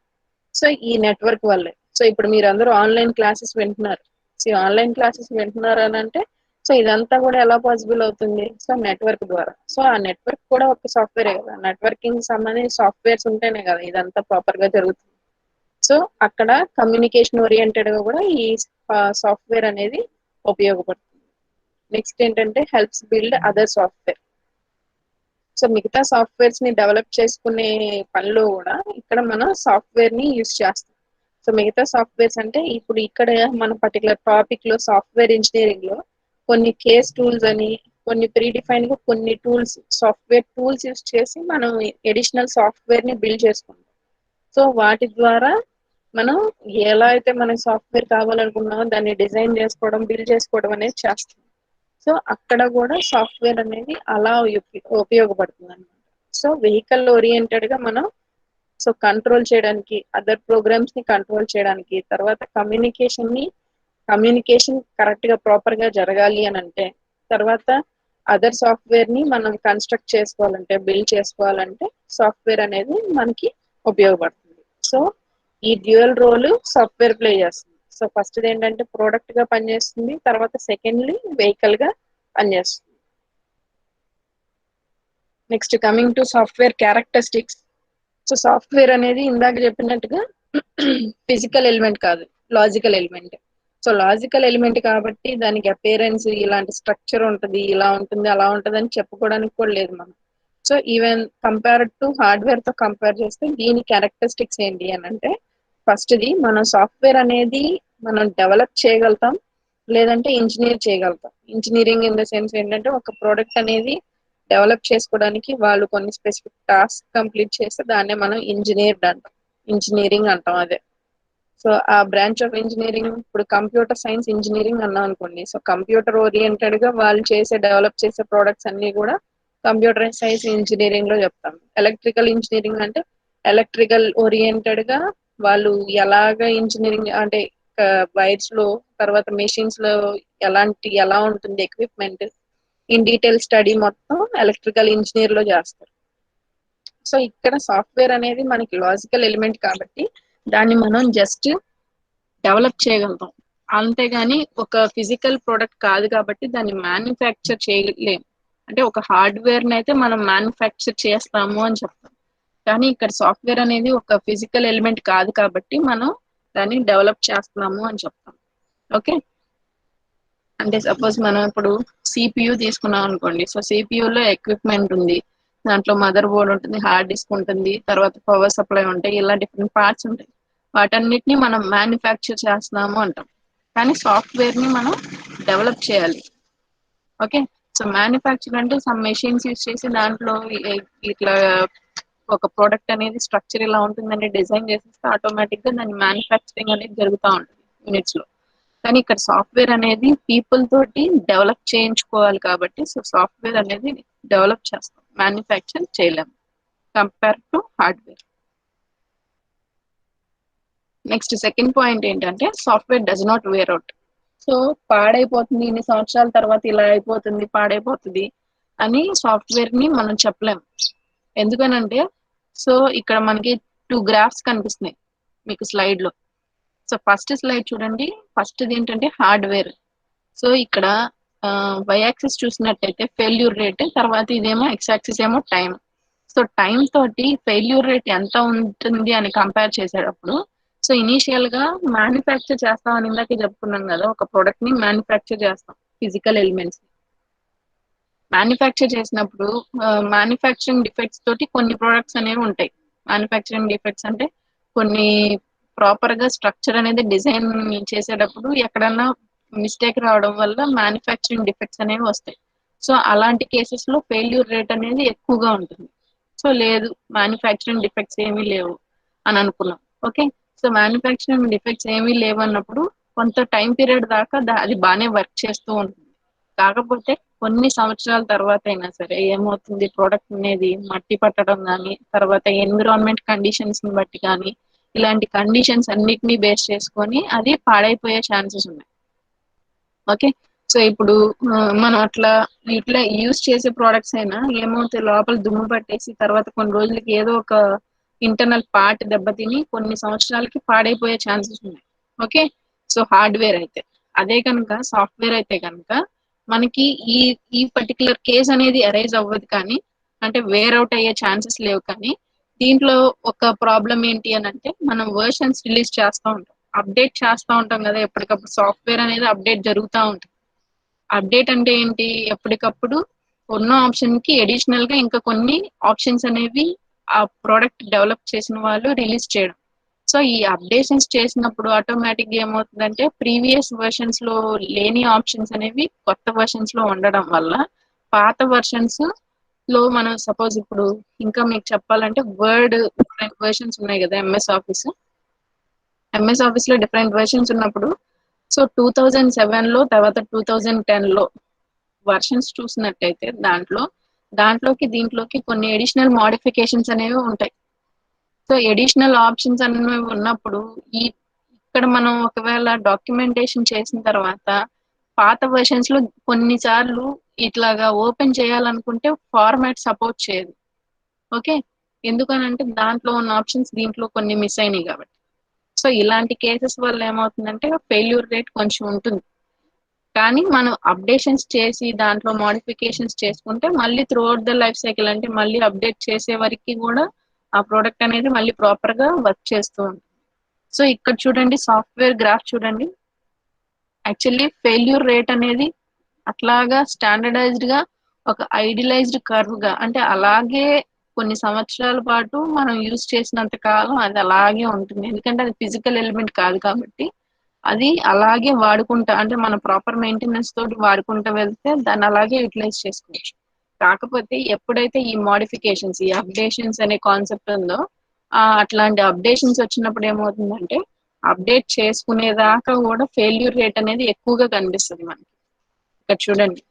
సో ఈ నెట్వర్క్ వల్లే. సో ఇప్పుడు మీరు అందరూ ఆన్లైన్ క్లాసెస్ వింటున్నారు. సో ఆన్లైన్ క్లాసెస్ వింటున్నారు అని అంటే సో ఇదంతా కూడా ఎలా పాసిబుల్ అవుతుంది? సో నెట్వర్క్ ద్వారా. సో ఆ నెట్వర్క్ కూడా ఒక సాఫ్ట్వేరే కదా. నెట్వర్కింగ్ సంబంధించి సాఫ్ట్వేర్స్ ఉంటేనే కదా ఇదంతా ప్రాపర్ గా జరుగుతుంది. సో అక్కడ కమ్యూనికేషన్ ఓరియంటెడ్ గా కూడా ఈ సాఫ్ట్వేర్ అనేది ఉపయోగపడుతుంది. నెక్స్ట్ ఏంటంటే helps build other software. So మిగతా సాఫ్ట్వేర్స్ ని డెవలప్ చేసుకునే పనిలో కూడా ఇక్కడ మనం సాఫ్ట్వేర్ ని యూజ్ చేస్తాం. సో మిగతా సాఫ్ట్వేర్స్ అంటే ఇప్పుడు ఇక్కడ మన పర్టికులర్ టాపిక్ లో సాఫ్ట్వేర్ ఇంజనీరింగ్ లో కొన్ని కేస్ టూల్స్ అని కొన్ని ప్రీ డిఫైన్ గా కొన్ని టూల్స్ సాఫ్ట్వేర్ టూల్స్ యూజ్ చేసి మనం ఎడిషనల్ సాఫ్ట్వేర్ ని బిల్డ్ చేసుకుంటాం. సో వాటి ద్వారా మనం ఎలా అయితే మనకి సాఫ్ట్వేర్ కావాలనుకున్నామో దాన్ని డిజైన్ చేసుకోవడం బిల్డ్ చేసుకోవడం అనేది చేస్తాం. సో అక్కడ కూడా సాఫ్ట్వేర్ అనేది అలా ఉపయోగపడుతుంది అనమాట. సో వెహికల్ ఓరియంటెడ్ గా మనం సో కంట్రోల్ చేయడానికి అదర్ ప్రోగ్రామ్స్ ని కంట్రోల్ చేయడానికి తర్వాత కమ్యూనికేషన్ కరెక్ట్ గా ప్రాపర్ గా జరగాలి అని అంటే తర్వాత అదర్ సాఫ్ట్వేర్ ని మనం కన్స్ట్రక్ట్ చేసుకోవాలంటే బిల్డ్ చేసుకోవాలంటే సాఫ్ట్వేర్ అనేది మనకి ఉపయోగపడుతుంది. సో ఈ డ్యూయల్ రోల్ సాఫ్ట్వేర్ ప్లే చేస్తుంది. సో ఫస్ట్ ఏంటంటే ప్రోడక్ట్ గా పనిచేస్తుంది, తర్వాత సెకండ్లీ వెహికల్ గా పనిచేస్తుంది. Next coming to software characteristics. So software అనేది ఇందాక చెప్పినట్టుగా ఫిజికల్ ఎలిమెంట్ కాదు, logical element. So logical element కాబట్టి దానికి అపేరెన్స్ ఇలాంటి స్ట్రక్చర్ ఉంటుంది, ఇలా ఉంటుంది అలా ఉంటుంది అని చెప్పుకోవడానికి కూడా లేదు మనం. So even compare to hardware తో కంపేర్ చేస్తే దీని క్యారెక్టరిస్టిక్స్ ఏంటి అని అంటే ఫస్ట్ది మనం సాఫ్ట్వేర్ అనేది మనం డెవలప్ చేయగలుగుతాం లేదంటే ఇంజనీర్ చేయగలుగుతాం. ఇంజనీరింగ్ ఇన్ ద సెన్స్ ఏంటంటే ఒక ప్రోడక్ట్ అనేది డెవలప్ చేసుకోవడానికి వాళ్ళు కొన్ని స్పెసిఫిక్ టాస్క్ కంప్లీట్ చేస్తే దాన్నే మనం ఇంజనీరింగ్ అంటాం అదే. సో ఆ బ్రాంచ్ ఆఫ్ ఇంజనీరింగ్ ఇప్పుడు కంప్యూటర్ సైన్స్ ఇంజనీరింగ్ అన్నాం అనుకోండి. సో కంప్యూటర్ ఓరియంటెడ్ గా వాళ్ళు డెవలప్ చేసే ప్రోడక్ట్స్ అన్ని కూడా కంప్యూటర్ సైన్స్ ఇంజనీరింగ్ లో చెప్తాం. ఎలక్ట్రికల్ ఇంజనీరింగ్ అంటే ఎలక్ట్రికల్ ఓరియంటెడ్ గా వాళ్ళు ఎలాగ ఇంజనీరింగ్ అంటే వైర్స్ లో తర్వాత మెషిన్స్ లో ఎలా ఉంటుంది ఎక్విప్మెంట్ ఇన్ డీటెయిల్ స్టడీ మొత్తం ఎలక్ట్రికల్ ఇంజనీర్ లో చేస్తారు. సో ఇక్కడ సాఫ్ట్వేర్ అనేది మనకి లాజికల్ ఎలిమెంట్ కాబట్టి దాన్ని మనం జస్ట్ డెవలప్ చేయగలుగుతాం, అంతేగాని ఒక ఫిజికల్ ప్రోడక్ట్ కాదు కాబట్టి దాన్ని మ్యానుఫ్యాక్చర్ చేయలేం. అంటే ఒక హార్డ్వేర్ ని అయితే మనం మ్యానుఫ్యాక్చర్ చేస్తాము అని చెప్తాం, కానీ ఇక్కడ సాఫ్ట్వేర్ అనేది ఒక ఫిజికల్ ఎలిమెంట్ కాదు కాబట్టి మనం దాన్ని డెవలప్ చేస్తున్నాము అని చెప్తాం. ఓకే, అంటే సపోజ్ మనం ఇప్పుడు సిపియు తీసుకున్నాం అనుకోండి. సో సిపియులో ఎక్విప్మెంట్ ఉంది, దాంట్లో మదర్ బోర్డ్ ఉంటుంది, హార్డ్ డిస్క్ ఉంటుంది, తర్వాత పవర్ సప్లై ఉంటాయి, ఇలా డిఫరెంట్ పార్ట్స్ ఉంటాయి. వాటన్నిటిని మనం మ్యానుఫ్యాక్చర్ చేస్తున్నాము అంటాం, కానీ సాఫ్ట్వేర్ ని మనం డెవలప్ చేయాలి. ఓకే, సో మ్యానుఫ్యాక్చర్ అంటే సమ్ మెషిన్స్ యూజ్ చేసి దాంట్లో ఇట్లా ఒక ప్రోడక్ట్ అనేది స్ట్రక్చర్ ఇలా ఉంటుందని డిజైన్ చేసేస్తే ఆటోమేటిక్ గా దాని మ్యానుఫ్యాక్చరింగ్ అనేది జరుగుతూ ఉంటుంది యూనిట్స్ లో. కానీ ఇక్కడ సాఫ్ట్వేర్ అనేది పీపుల్ తోటి డెవలప్ చేయించుకోవాలి కాబట్టి సో సాఫ్ట్వేర్ అనేది డెవలప్ చేస్తాం, మ్యానుఫ్యాక్చర్ చేయలేము compare to hardware. Next second point ఏంటంటే software does not wear out. So పాడైపోతుంది ఇన్ని సంవత్సరాల తర్వాత ఇలా అయిపోతుంది పాడైపోతుంది అని సాఫ్ట్వేర్ ని మనం చెప్పలేము. ఎందుకనంటే సో ఇక్కడ మనకి 2 గ్రాఫ్స్ కనిపిస్తున్నాయి మీకు స్లైడ్ లో. సో ఫస్ట్ స్లైడ్ చూడండి, ఫస్ట్ ఏంటంటే హార్డ్వేర్. సో ఇక్కడ వై యాక్సిస్ చూసినట్టయితే ఫెయిల్యూర్ రేట్, తర్వాత ఇదేమో ఎక్స్ యాక్సిస్ ఏమో టైం. సో టైం తోటి ఫెయిల్యూర్ రేట్ ఎంత ఉంటుంది అని కంపేర్ చేసేటప్పుడు సో ఇనీషియల్ గా మ్యానుఫ్యాక్చర్ చేస్తాం అని ఇందాక చెప్పుకున్నాం కదా, ఒక ప్రొడక్ట్ ని మ్యానుఫ్యాక్చర్ చేస్తాం ఫిజికల్ ఎలిమెంట్స్. మ్యానుఫ్యాక్చర్ చేసినప్పుడు మ్యానుఫ్యాక్చరింగ్ డిఫెక్ట్స్ తోటి కొన్ని ప్రొడక్ట్స్ అనేవి ఉంటాయి. మ్యానుఫ్యాక్చరింగ్ డిఫెక్ట్స్ అంటే కొన్ని ప్రాపర్ గా స్ట్రక్చర్ అనేది డిజైన్ చేసేటప్పుడు ఎక్కడన్నా మిస్టేక్ రావడం వల్ల మ్యానుఫ్యాక్చరింగ్ డిఫెక్ట్స్ అనేవి వస్తాయి. సో అలాంటి కేసెస్ లో ఫెయిల్యూర్ రేట్ అనేది ఎక్కువగా ఉంటుంది. సో లేదు మ్యానుఫ్యాక్చరింగ్ డిఫెక్ట్స్ ఏమీ లేవు అని అనుకున్నాం. ఓకే, సో మ్యానుఫ్యాక్చరింగ్ డిఫెక్ట్స్ ఏమీ లేవు అన్నప్పుడు కొంత టైం పీరియడ్ దాకా అది బాగానే వర్క్ చేస్తూ ఉంటుంది. కాకపోతే కొన్ని సంవత్సరాల తర్వాత అయినా సరే ఏమవుతుంది, ప్రోడక్ట్ అనేది మట్టి పట్టడం కానీ, తర్వాత ఎన్విరాన్మెంట్ కండిషన్స్ ని బట్టి కానీ, ఇలాంటి కండిషన్స్ అన్నిటినీ బేస్ చేసుకొని అది పాడైపోయే ఛాన్సెస్ ఉన్నాయి. ఓకే, సో ఇప్పుడు మనం అట్లా ఇట్లా యూజ్ చేసే ప్రోడక్ట్స్ అయినా ఏమవుతాయి, లోపల దుమ్ము పట్టేసి తర్వాత కొన్ని రోజులకి ఏదో ఒక ఇంటర్నల్ పార్ట్ దెబ్బతిని కొన్ని సంవత్సరాలకి పాడైపోయే ఛాన్సెస్ ఉన్నాయి. ఓకే, సో హార్డ్వేర్ అయితే. అదే కనుక సాఫ్ట్వేర్ అయితే కనుక మనకి ఈ ఈ పర్టికులర్ కేస్ అనేది అరైజ్ అవ్వదు, కానీ అంటే వేర్ అవుట్ అయ్యే ఛాన్సెస్ లేవు. కానీ దీంట్లో ఒక ప్రాబ్లం ఏంటి అని అంటే మనం వర్షన్స్ రిలీజ్ చేస్తూ ఉంటాం, అప్డేట్ చేస్తూ ఉంటాం కదా, ఎప్పటికప్పుడు సాఫ్ట్వేర్ అనేది అప్డేట్ జరుగుతూ ఉంటుంది. అప్డేట్ అంటే ఏంటి, ఎప్పటికప్పుడు ఉన్న ఆప్షన్ కి అడిషనల్ గా ఇంకా కొన్ని ఆప్షన్స్ అనేవి ఆ ప్రోడక్ట్ డెవలప్ చేసిన వాళ్ళు రిలీజ్ చేయడం. సో ఈ అప్డేషన్స్ చేసినప్పుడు ఆటోమేటిక్ గా ఏమవుతుందంటే ప్రీవియస్ వర్షన్స్ లో లేని ఆప్షన్స్ అనేవి కొత్త వర్షన్స్ లో ఉండడం వల్ల పాత వర్షన్స్ లో మనం సపోజ్ ఇప్పుడు ఇంకా మీకు చెప్పాలంటే వర్డ్ డిఫరెంట్ వర్షన్స్ ఉన్నాయి కదా, ఎంఎస్ ఆఫీస్ లో డిఫరెంట్ వర్షన్స్ ఉన్నప్పుడు, సో 2007 లో తర్వాత 2010 లో వర్షన్స్ చూసినట్టయితే దాంట్లోకి దీంట్లోకి కొన్ని అడిషనల్ మోడిఫికేషన్స్ అనేవి ఉంటాయి. సో అడిషనల్ ఆప్షన్స్ అనేవి ఉన్నప్పుడు ఇక్కడ మనం ఒకవేళ డాక్యుమెంటేషన్ చేసిన తర్వాత పాత వర్షన్స్ లో కొన్నిసార్లు ఇట్లాగా ఓపెన్ చేయాలనుకుంటే ఫార్మాట్ సపోర్ట్ చేయదు. ఓకే, ఎందుకనంటే దాంట్లో ఉన్న ఆప్షన్స్ దీంట్లో కొన్ని మిస్ అయినాయి కాబట్టి. సో ఇలాంటి కేసెస్ వల్ల ఏమవుతుందంటే ఫెయిల్యూర్ రేట్ కొంచెం ఉంటుంది. కానీ మనం అప్డేషన్స్ చేసి దాంట్లో మోడిఫికేషన్స్ చేసుకుంటే మళ్ళీ through out the life cycle, అంటే మళ్ళీ అప్డేట్ చేసే వరకు కూడా ఆ ప్రోడక్ట్ అనేది మళ్ళీ ప్రాపర్ గా వర్క్ చేస్తూ ఉంటుంది. సో ఇక్కడ చూడండి, సాఫ్ట్వేర్ గ్రాఫ్ చూడండి, యాక్చువల్లీ ఫెయిల్యూర్ రేట్ అనేది అట్లాగా స్టాండర్డైజ్డ్ గా ఒక ఐడియలైజ్డ్ కర్వ్ గా, అంటే అలాగే కొన్ని సంవత్సరాల పాటు మనం యూజ్ చేసినంత కాలం అది అలాగే ఉంటుంది. ఎందుకంటే అది ఫిజికల్ ఎలిమెంట్ కాదు కాబట్టి అది అలాగే వాడుకుంటా, అంటే మన ప్రాపర్ మెయింటెనెన్స్ తోటి వాడుకుంటూ వెళ్తే దాన్ని అలాగే యూటిలైజ్ చేసుకోవచ్చు. కాకపోతే ఎప్పుడైతే ఈ మోడిఫికేషన్స్, ఈ అప్డేషన్స్ అనే కాన్సెప్ట్ ఉందో, అట్లాంటి అప్డేషన్స్ వచ్చినప్పుడు ఏమవుతుందంటే అప్డేట్ చేసుకునేదాకా కూడా ఫెయిల్యూర్ రేట్ అనేది ఎక్కువగా కనిపిస్తుంది మనకి. ఇక్కడ చూడండి,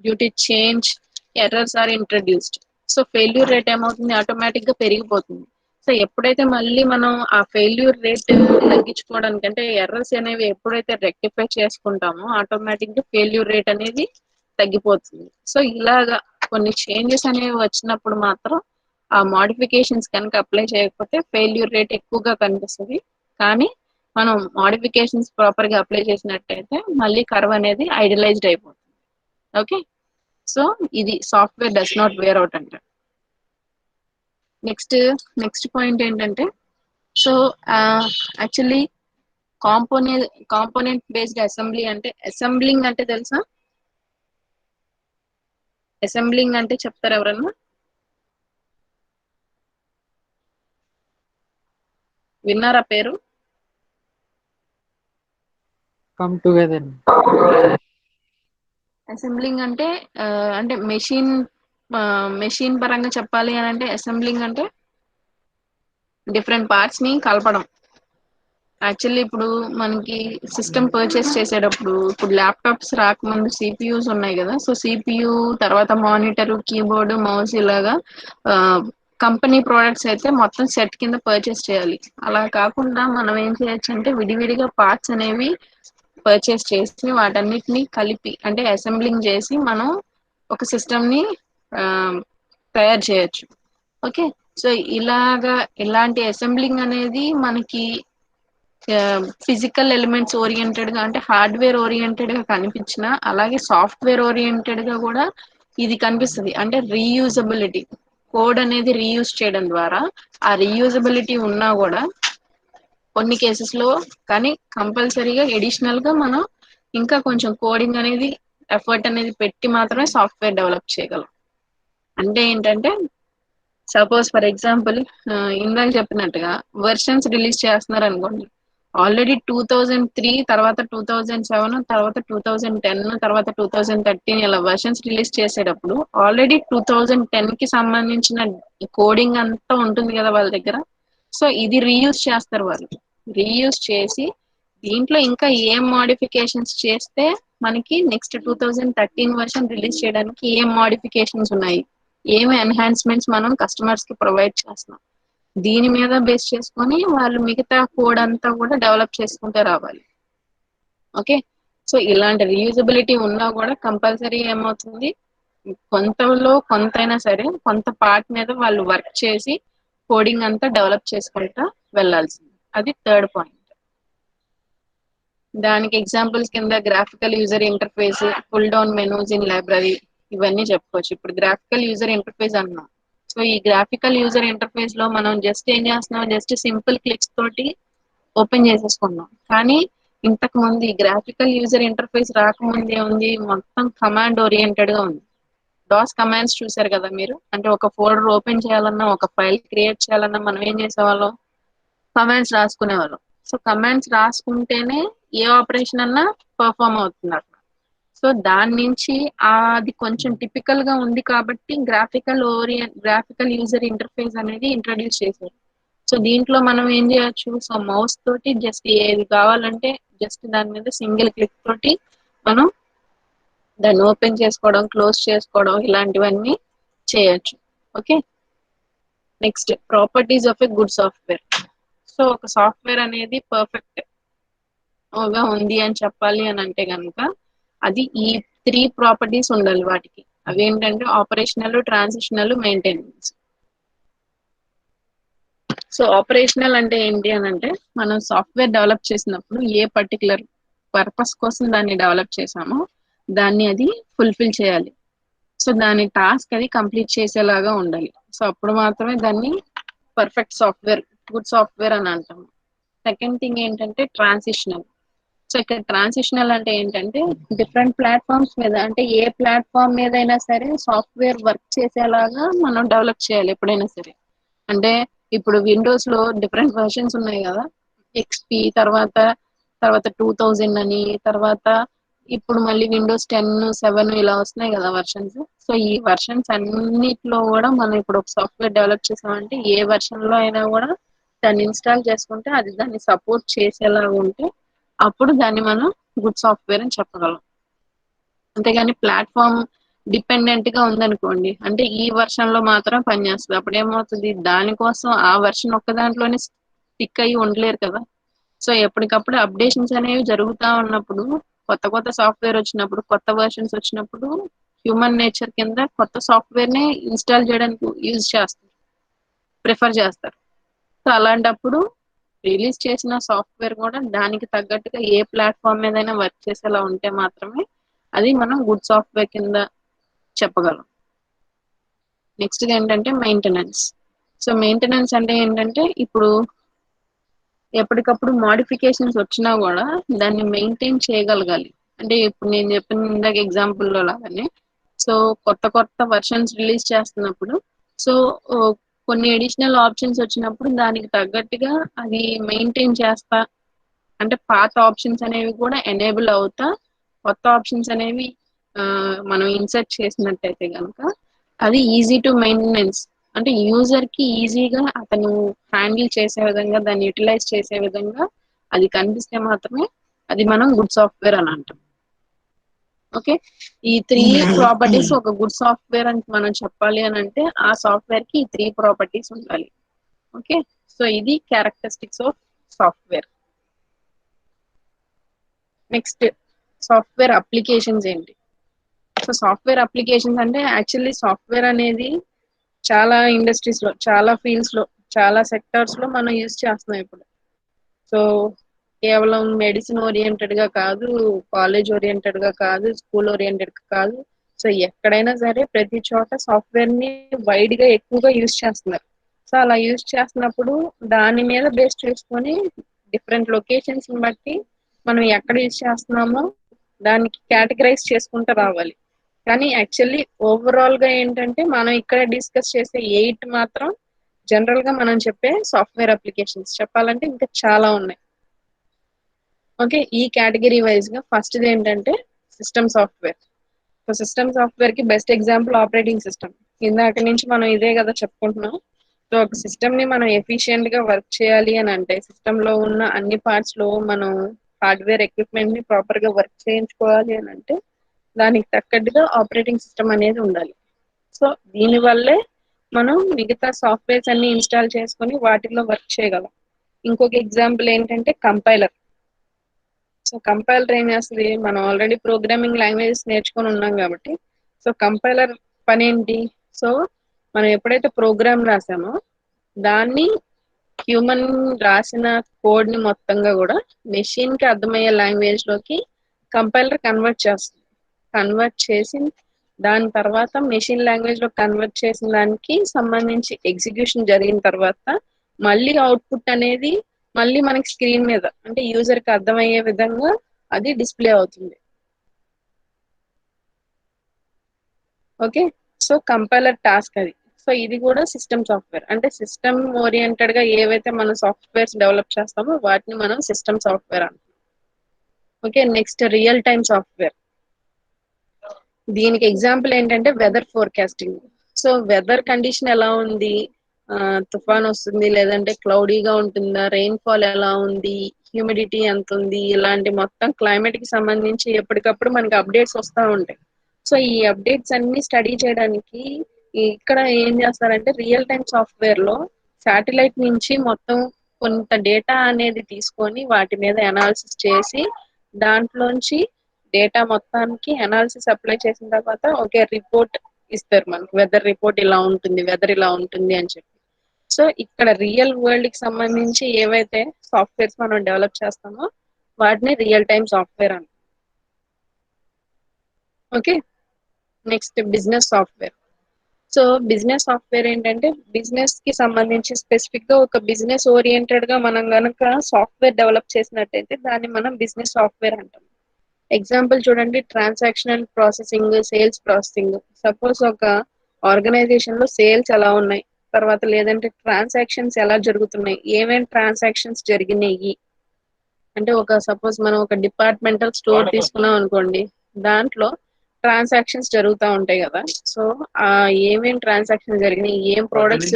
due to change errors are introduced, so failure rate ఏమవుతుంది, ఆటోమేటిక్ గా పెరిగిపోతుంది. సో ఎప్పుడైతే మళ్ళీ మనం ఆ ఫెయిల్యూర్ రేట్ తగ్గించుకోవడానికి, అంటే ఎర్రర్స్ అనేవి ఎప్పుడైతే రెక్టిఫై చేసుకుంటామో ఆటోమేటిక్ గా ఫెయిల్యూర్ రేట్ అనేది తగ్గిపోతుంది. సో ఇలాగా కొన్ని చేంజెస్ అనేవి వచ్చినప్పుడు మాత్రం ఆ మోడిఫికేషన్స్ కనుక అప్లై చేయకపోతే ఫెయిల్యూర్ రేట్ ఎక్కువగా కనిపిస్తుంది. కానీ మనం మోడిఫికేషన్స్ ప్రాపర్ గా అప్లై చేసినట్టయితే మళ్ళీ కర్వ్ అనేది ఐడియలైజ్డ్ అయిపోతుంది. ఓకే, సో ఇది software does not wear out అంటే. నెక్స్ట్ పాయింట్ ఏంటంటే, so actually component based assembly అంటే, అసెంబ్లింగ్ అంటే తెలుసా? అసెంబ్లింగ్ అంటే చెప్తారు ఎవరన్నా? విన్నారా పేరు? Come together. అసెంబ్లింగ్ అంటే అంటే మెషిన్ పరంగా చెప్పాలి అని అంటే అసెంబ్లింగ్ అంటే డిఫరెంట్ పార్ట్స్ ని కలపడం. యాక్చువల్లీ ఇప్పుడు మనకి సిస్టమ్ పర్చేస్ చేసేటప్పుడు, ఇప్పుడు ల్యాప్టాప్స్ రాకముందు సిపియూస్ ఉన్నాయి కదా, సో సిపియు తర్వాత మానిటర్, కీబోర్డ్, మౌస్, ఇలాగా కంపెనీ ప్రోడక్ట్స్ అయితే మొత్తం సెట్ కింద పర్చేస్ చేయాలి. అలా కాకుండా మనం ఏం చేయొచ్చు అంటే విడివిడిగా పార్ట్స్ అనేవి పర్చేస్ చేసి వాటన్నిటిని కలిపి, అంటే అసెంబ్లింగ్ చేసి మనం ఒక సిస్టమ్ ని తయారు చేయొచ్చు. ఓకే, సో ఇలాంటి అసెంబ్లింగ్ అనేది మనకి ఫిజికల్ ఎలిమెంట్స్ ఓరియంటెడ్ గా, అంటే హార్డ్వేర్ ఓరియంటెడ్ గా కనిపించిన, అలాగే సాఫ్ట్వేర్ ఓరియంటెడ్ గా కూడా ఇది కనిపిస్తుంది. అంటే రీయూజబిలిటీ, కోడ్ అనేది రీయూజ్ చేయడం ద్వారా ఆ రీయూజబిలిటీ ఉన్నా కూడా కొన్ని కేసెస్ లో, కానీ కంపల్సరీగా ఎడిషనల్ గా మనం ఇంకా కొంచెం కోడింగ్ అనేది ఎఫర్ట్ అనేది పెట్టి మాత్రమే సాఫ్ట్వేర్ డెవలప్ చేయగలం. అంటే ఏంటంటే సపోజ్ ఫర్ ఎగ్జాంపుల్ ఇందాక చెప్పినట్టుగా వర్షన్స్ రిలీజ్ చేస్తున్నారు అనుకోండి, ఆల్రెడీ 2003 తర్వాత 2007 తర్వాత 2010 తర్వాత 2013 ఇలా వర్షన్స్ రిలీజ్ చేసేటప్పుడు ఆల్రెడీ 2010 కి సంబంధించిన కోడింగ్ అంతా ఉంటుంది కదా వాళ్ళ దగ్గర. సో ఇది రీయూజ్ చేస్తారు వాళ్ళు, రీయూజ్ చేసి దీంట్లో ఇంకా ఏం మోడిఫికేషన్స్ చేస్తే మనకి నెక్స్ట్ 2013 వర్షన్ రిలీజ్ చేయడానికి ఏం మోడిఫికేషన్స్ ఉన్నాయి, ఏమి ఎన్హాన్స్మెంట్స్ మనం కస్టమర్స్ కి ప్రొవైడ్ చేస్తున్నాం, దీని మీద బేస్ చేసుకొని వాళ్ళు మిగతా కోడ్ అంతా కూడా డెవలప్ చేసుకుంటూ రావాలి. ఓకే, సో ఇలాంటి రీయూజబిలిటీ ఉన్నా కూడా కంపల్సరీ ఏమవుతుంది, కొంతలో కొంతైనా సరే కొంత పార్ట్ మీద వాళ్ళు వర్క్ చేసి కోడింగ్ అంతా డెవలప్ చేసుకుంటా వెళ్ళాల్సింది. అది థర్డ్ పాయింట్. దానికి ఎగ్జాంపుల్స్ కింద graphical user interface, pull down menus in library, ఇవన్నీ చెప్పుకోవచ్చు. ఇప్పుడు గ్రాఫికల్ యూజర్ ఇంటర్ఫేస్ అన్నాం. సో ఈ గ్రాఫికల్ యూజర్ ఇంటర్ఫేస్ లో మనం జస్ట్ ఏం చేస్తున్నాం, జస్ట్ సింపుల్ క్లిక్స్ తోటి ఓపెన్ చేసేసుకున్నాం. కానీ ఇంతకు ముందు ఈ గ్రాఫికల్ యూజర్ ఇంటర్ఫేస్ రాకముందు ఏముంది, మొత్తం కమాండ్ ఓరియంటెడ్ గా ఉంది. డాస్ కమాండ్స్ చూసారు కదా మీరు, అంటే ఒక ఫోల్డర్ ఓపెన్ చేయాలన్నా, ఒక ఫైల్ క్రియేట్ చేయాలన్నా మనం ఏం చేసేవాళ్ళం, కమాండ్స్ రాసుకునేవాళ్ళం. సో కమాండ్స్ రాసుకుంటేనే ఏ ఆపరేషన్ అన్నా పర్ఫామ్ అవుతుంది అక్కడ. సో దాని నుంచి అది కొంచెం టిపికల్ గా ఉంది కాబట్టి గ్రాఫికల్ యూజర్ ఇంటర్ఫేస్ అనేది ఇంట్రడ్యూస్ చేశారు. సో దీంట్లో మనం ఏం చేయొచ్చు, సో మౌస్ తోటి జస్ట్ ఏది కావాలంటే జస్ట్ దాని మీద సింగిల్ క్లిక్ తోటి మనం దాన్ని ఓపెన్ చేసుకోవడం, క్లోజ్ చేసుకోవడం, ఇలాంటివన్నీ చేయొచ్చు. Okay, next properties of a good software. So ఒక సాఫ్ట్వేర్ అనేది పర్ఫెక్ట్ గా ఉంది అని చెప్పాలి అని అంటే కనుక అది ఈ 3 ప్రాపర్టీస్ ఉండాలి వాటికి. అవి ఏంటంటే operational, transitional, maintenance. So operational అంటే ఏంటి అని అంటే, మనం సాఫ్ట్వేర్ డెవలప్ చేసినప్పుడు ఏ పర్టికులర్ పర్పస్ కోసం దాన్ని డెవలప్ చేసామో దాన్ని అది ఫుల్ఫిల్ చేయాలి. సో దాని టాస్క్ అది కంప్లీట్ చేసేలాగా ఉండాలి. సో అప్పుడు మాత్రమే దాన్ని పర్ఫెక్ట్ సాఫ్ట్వేర్, గుడ్ సాఫ్ట్వేర్ అని అంటాము. సెకండ్ థింగ్ ఏంటంటే ట్రాన్సిషనల్. సో ఇక్కడ ట్రాన్సిషనల్ అంటే ఏంటంటే డిఫరెంట్ ప్లాట్ఫామ్స్ మీద, అంటే ఏ ప్లాట్ఫామ్ మీద అయినా సరే సాఫ్ట్వేర్ వర్క్ చేసేలాగా మనం డెవలప్ చేయాలి ఎప్పుడైనా సరే. అంటే ఇప్పుడు విండోస్ లో డిఫరెంట్ వర్షన్స్ ఉన్నాయి కదా, ఎక్స్పీ, తర్వాత 2000 అని, తర్వాత ఇప్పుడు మళ్ళీ విండోస్ 10, 7 ఇలా వస్తున్నాయి కదా వర్షన్స్. సో ఈ వర్షన్స్ అన్నిట్లో కూడా మనం ఇప్పుడు ఒక సాఫ్ట్వేర్ డెవలప్ చేసామంటే ఏ వర్షన్ లో అయినా కూడా దాన్ని ఇన్స్టాల్ చేసుకుంటే అది దాన్ని సపోర్ట్ చేసేలాగా ఉంటే అప్పుడు దాన్ని మనం గుడ్ సాఫ్ట్వేర్ అని చెప్పగలం. అంతేగాని ప్లాట్ఫామ్ డిపెండెంట్ గా ఉందనుకోండి, అంటే ఈ వర్షన్ లో మాత్రం పనిచేస్తుంది, అప్పుడు ఏమవుతుంది, దానికోసం ఆ వర్షన్ ఒక్క దాంట్లోనే స్టిక్ అయ్యి ఉండలేరు కదా. సో ఎప్పటికప్పుడు అప్డేషన్స్ అనేవి జరుగుతూ ఉన్నప్పుడు, కొత్త సాఫ్ట్వేర్ వచ్చినప్పుడు, కొత్త వర్షన్స్ వచ్చినప్పుడు హ్యూమన్ నేచర్ కింద కొత్త సాఫ్ట్వేర్ ని ఇన్స్టాల్ చేయడానికి యూజ్ చేస్తారు, ప్రిఫర్ చేస్తారు. సో అలాంటప్పుడు రిలీజ్ చేసిన సాఫ్ట్వేర్ కూడా దానికి తగ్గట్టుగా ఏ ప్లాట్ఫామ్ మీదైనా వర్క్ చేసేలా ఉంటే మాత్రమే అది మనం గుడ్ సాఫ్ట్వేర్ కింద చెప్పగలం. నెక్స్ట్ ఏంటంటే మెయింటెనెన్స్. సో మెయింటెనెన్స్ అంటే ఏంటంటే ఇప్పుడు ఎప్పటికప్పుడు మోడిఫికేషన్స్ వచ్చినా కూడా దాన్ని మెయింటైన్ చేయగలగాలి. అంటే ఇప్పుడు నేను చెప్పిన ఇందాక ఎగ్జాంపుల్లో లాగానే, సో కొత్త వర్షన్స్ రిలీజ్ చేస్తున్నప్పుడు సో కొన్ని అడిషనల్ ఆప్షన్స్ వచ్చినప్పుడు దానికి తగ్గట్టుగా అది మెయింటైన్ చేస్తా, అంటే పాత ఆప్షన్స్ అనేవి కూడా ఎనేబుల్ అవుతా, కొత్త ఆప్షన్స్ అనేవి మనం ఇన్సర్ట్ చేసినట్టయితే కనుక అది ఈజీ టు మెయింటెనెన్స్, అంటే యూజర్ కి ఈజీగా అతను హ్యాండిల్ చేసే విధంగా, దాన్ని యూటిలైజ్ చేసే విధంగా అది కనిపిస్తే మాత్రమే అది మనం గుడ్ సాఫ్ట్వేర్ అని అంటాం. ఓకే, ఈ 3 ప్రాపర్టీస్ ఒక గుడ్ సాఫ్ట్వేర్ అని మనం చెప్పాలి అని అంటే ఆ సాఫ్ట్వేర్ కి ఈ 3 ప్రాపర్టీస్ ఉండాలి. ఓకే, సో ఇది characteristics of software. Next software applications ఏంటి? సో సాఫ్ట్వేర్ అప్లికేషన్స్ అంటే యాక్చువల్లీ సాఫ్ట్వేర్ అనేది చాలా ఇండస్ట్రీస్ లో, చాలా ఫీల్డ్స్ లో, చాలా సెక్టార్స్ లో మనం యూజ్ చేస్తున్నాం ఇప్పుడు. సో కేవలం మెడిసిన్ ఓరియంటెడ్ గా కాదు, కాలేజ్ ఓరియంటెడ్ గా కాదు, స్కూల్ ఓరియంటెడ్ గా కాదు, సో ఎక్కడైనా సరే ప్రతి చోట సాఫ్ట్వేర్ ని వైడ్ గా ఎక్కువగా యూజ్ చేస్తున్నారు. సో అలా యూజ్ చేస్తున్నప్పుడు దాని మీద బేస్ చేసుకొని డిఫరెంట్ లొకేషన్స్ బట్టి మనం ఎక్కడ యూజ్ చేస్తున్నామో దానికి కేటగరైజ్ చేసుకుంటూ రావాలి. కానీ యాక్చువల్లీ ఓవరాల్ గా ఏంటంటే మనం ఇక్కడ డిస్కస్ చేసే 8 మాత్రం జనరల్ గా మనం చెప్పే సాఫ్ట్వేర్ అప్లికేషన్స్. చెప్పాలంటే ఇంకా చాలా ఉన్నాయి. ఓకే, ఈ కేటగిరీ వైజ్ గా ఫస్ట్ ఏంటంటే system software. So system software కి బెస్ట్ ఎగ్జాంపుల్ ఆపరేటింగ్ సిస్టమ్. ఇందాక నుంచి మనం ఇదే కదా చెప్పుకుంటున్నాం. సో ఒక సిస్టమ్ ని మనం ఎఫిషియెంట్ గా వర్క్ చేయాలి అని అంటే సిస్టమ్ లో ఉన్న అన్ని పార్ట్స్ లో మనం హార్డ్వేర్ ఎక్విప్మెంట్ ని ప్రాపర్ గా వర్క్ చేయించుకోవాలి అని అంటే దానికి తగ్గట్టుగా ఆపరేటింగ్ సిస్టమ్ అనేది ఉండాలి. సో దీనివల్లే మనం మిగతా సాఫ్ట్వేర్స్ అన్ని ఇన్స్టాల్ చేసుకొని వాటిలో వర్క్ చేయగలం. ఇంకొక ఎగ్జాంపుల్ ఏంటంటే కంపైలర్. సో కంపైలర్ ఏం చేస్తుంది, మనం ఆల్రెడీ ప్రోగ్రామింగ్ లాంగ్వేజెస్ నేర్చుకొని ఉన్నాం కాబట్టి సో కంపైలర్ పని ఏంటి, సో మనం ఎప్పుడైతే ప్రోగ్రామ్ రాసామో దాన్ని హ్యూమన్ రాసిన కోడ్ ని మొత్తంగా కూడా మెషిన్ కి అర్థమయ్యే లాంగ్వేజ్ లోకి కంపైలర్ కన్వర్ట్ చేస్తుంది. కన్వర్ట్ చేసి దాని తర్వాత మెషిన్ లాంగ్వేజ్ లో కన్వర్ట్ చేసిన దానికి సంబంధించి ఎగ్జిక్యూషన్ జరిగిన తర్వాత మళ్ళీ అవుట్పుట్ అనేది మళ్ళీ మనకి స్క్రీన్ మీద అంటే యూజర్ కి అర్థమయ్యే విధంగా అది డిస్ప్లే అవుతుంది. ఓకే, సో కంపైలర్ టాస్క్ అది. సో ఇది కూడా సిస్టమ్ సాఫ్ట్వేర్, అంటే సిస్టమ్ ఓరియంటెడ్ గా ఏవైతే మనం సాఫ్ట్వేర్స్ డెవలప్ చేస్తామో వాటిని మనం సిస్టమ్ సాఫ్ట్వేర్ అంటాం. Okay, next real time software. దీనికి ఎగ్జాంపుల్ ఏంటంటే weather forecasting. So weather condition ఎలా ఉంది, తుఫాన్ వస్తుంది లేదంటే క్లౌడీగా ఉంటుందా, రెయిన్ ఫాల్ ఎలా ఉంది, హ్యూమిడిటీ ఎంత ఉంది, ఇలాంటి మొత్తం క్లైమేట్ కి సంబంధించి ఎప్పటికప్పుడు మనకి అప్డేట్స్ వస్తూ ఉంటాయి. సో ఈ అప్డేట్స్ అన్ని స్టడీ చేయడానికి ఇక్కడ ఏం చేస్తారంటే రియల్ టైమ్ సాఫ్ట్వేర్ లో శాటిలైట్ నుంచి మొత్తం కొంత డేటా అనేది తీసుకొని వాటి మీద అనాలిసిస్ చేసి దాంట్లోంచి డేటా మొత్తానికి అనాలిసిస్ అప్లై చేసిన తర్వాత ఒకే రిపోర్ట్ ఇస్తారు మనకి, వెదర్ రిపోర్ట్ ఇలా ఉంటుంది, వెదర్ ఇలా ఉంటుంది అని చెప్పి. సో ఇక్కడ రియల్ వరల్డ్ కి సంబంధించి ఏవైతే సాఫ్ట్వేర్స్ మనం డెవలప్ చేస్తామో వాటిని రియల్ టైమ్ సాఫ్ట్వేర్ అంటాం. Okay, next business software. So business software ఏంటంటే బిజినెస్ కి సంబంధించి స్పెసిఫిక్ గా ఒక బిజినెస్ ఓరియంటెడ్ గా మనం గనక సాఫ్ట్వేర్ డెవలప్ చేసినట్టయితే దాన్ని మనం బిజినెస్ సాఫ్ట్వేర్ అంటాం. ఎగ్జాంపుల్ చూడండి, transactional processing, sales processing. Suppose ఒక ఆర్గనైజేషన్ లో సేల్స్ ఎలా ఉన్నాయి, తర్వాత లేదంటే ట్రాన్సాక్షన్స్ ఎలా జరుగుతున్నాయి, ఏమేమి ట్రాన్సాక్షన్స్ జరిగినాయి అంటే ఒక సపోజ్ మనం ఒక డిపార్ట్మెంటల్ స్టోర్ తీసుకున్నాం అనుకోండి, దాంట్లో ట్రాన్సాక్షన్స్ జరుగుతూ ఉంటాయి కదా. సో ఆ ఏమేం ట్రాన్సాక్షన్ జరిగినాయి, ఏం ప్రోడక్ట్స్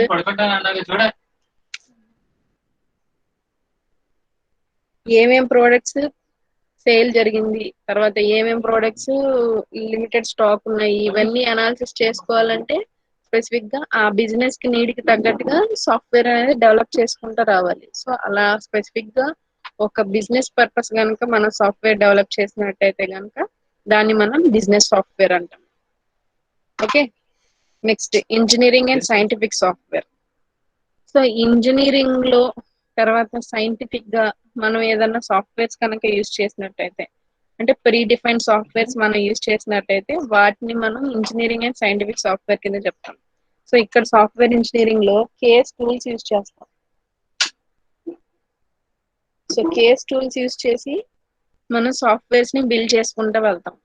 సేల్ జరిగింది, తర్వాత ఏమేం ప్రోడక్ట్స్ లిమిటెడ్ స్టాక్ ఉన్నాయి, ఇవన్నీ అనాలిసిస్ చేసుకోవాలంటే స్పెసిఫిక్ గా ఆ బిజినెస్ కి నీడ్ కి తగ్గట్టుగా సాఫ్ట్వేర్ అనేది డెవలప్ చేసుకుంటూ రావాలి. సో అలా స్పెసిఫిక్ గా ఒక బిజినెస్ పర్పస్ కనుక మనం సాఫ్ట్వేర్ డెవలప్ చేసినట్టయితే కనుక దాన్ని మనం బిజినెస్ సాఫ్ట్వేర్ అంటాం. Okay, next engineering and scientific software. So engineering లో తర్వాత సైంటిఫిక్ గా మనం ఏదన్నా సాఫ్ట్వేర్స్ కనుక యూజ్ చేసినట్టయితే అంటే ప్రీ డిఫైన్డ్ సాఫ్ట్వేర్స్ మనం యూజ్ చేసినట్టయితే వాటిని మనం ఇంజనీరింగ్ అండ్ సైంటిఫిక్ సాఫ్ట్వేర్ కింద చెప్తాం. సో ఇక్కడ సాఫ్ట్వేర్ ఇంజనీరింగ్ లో కేస్ టూల్స్ యూజ్ చేస్తాం. సో కేస్ టూల్స్ యూజ్ చేసి మనం సాఫ్ట్వేర్స్ ని బిల్డ్ చేసుకుంటూ వెళ్తాం.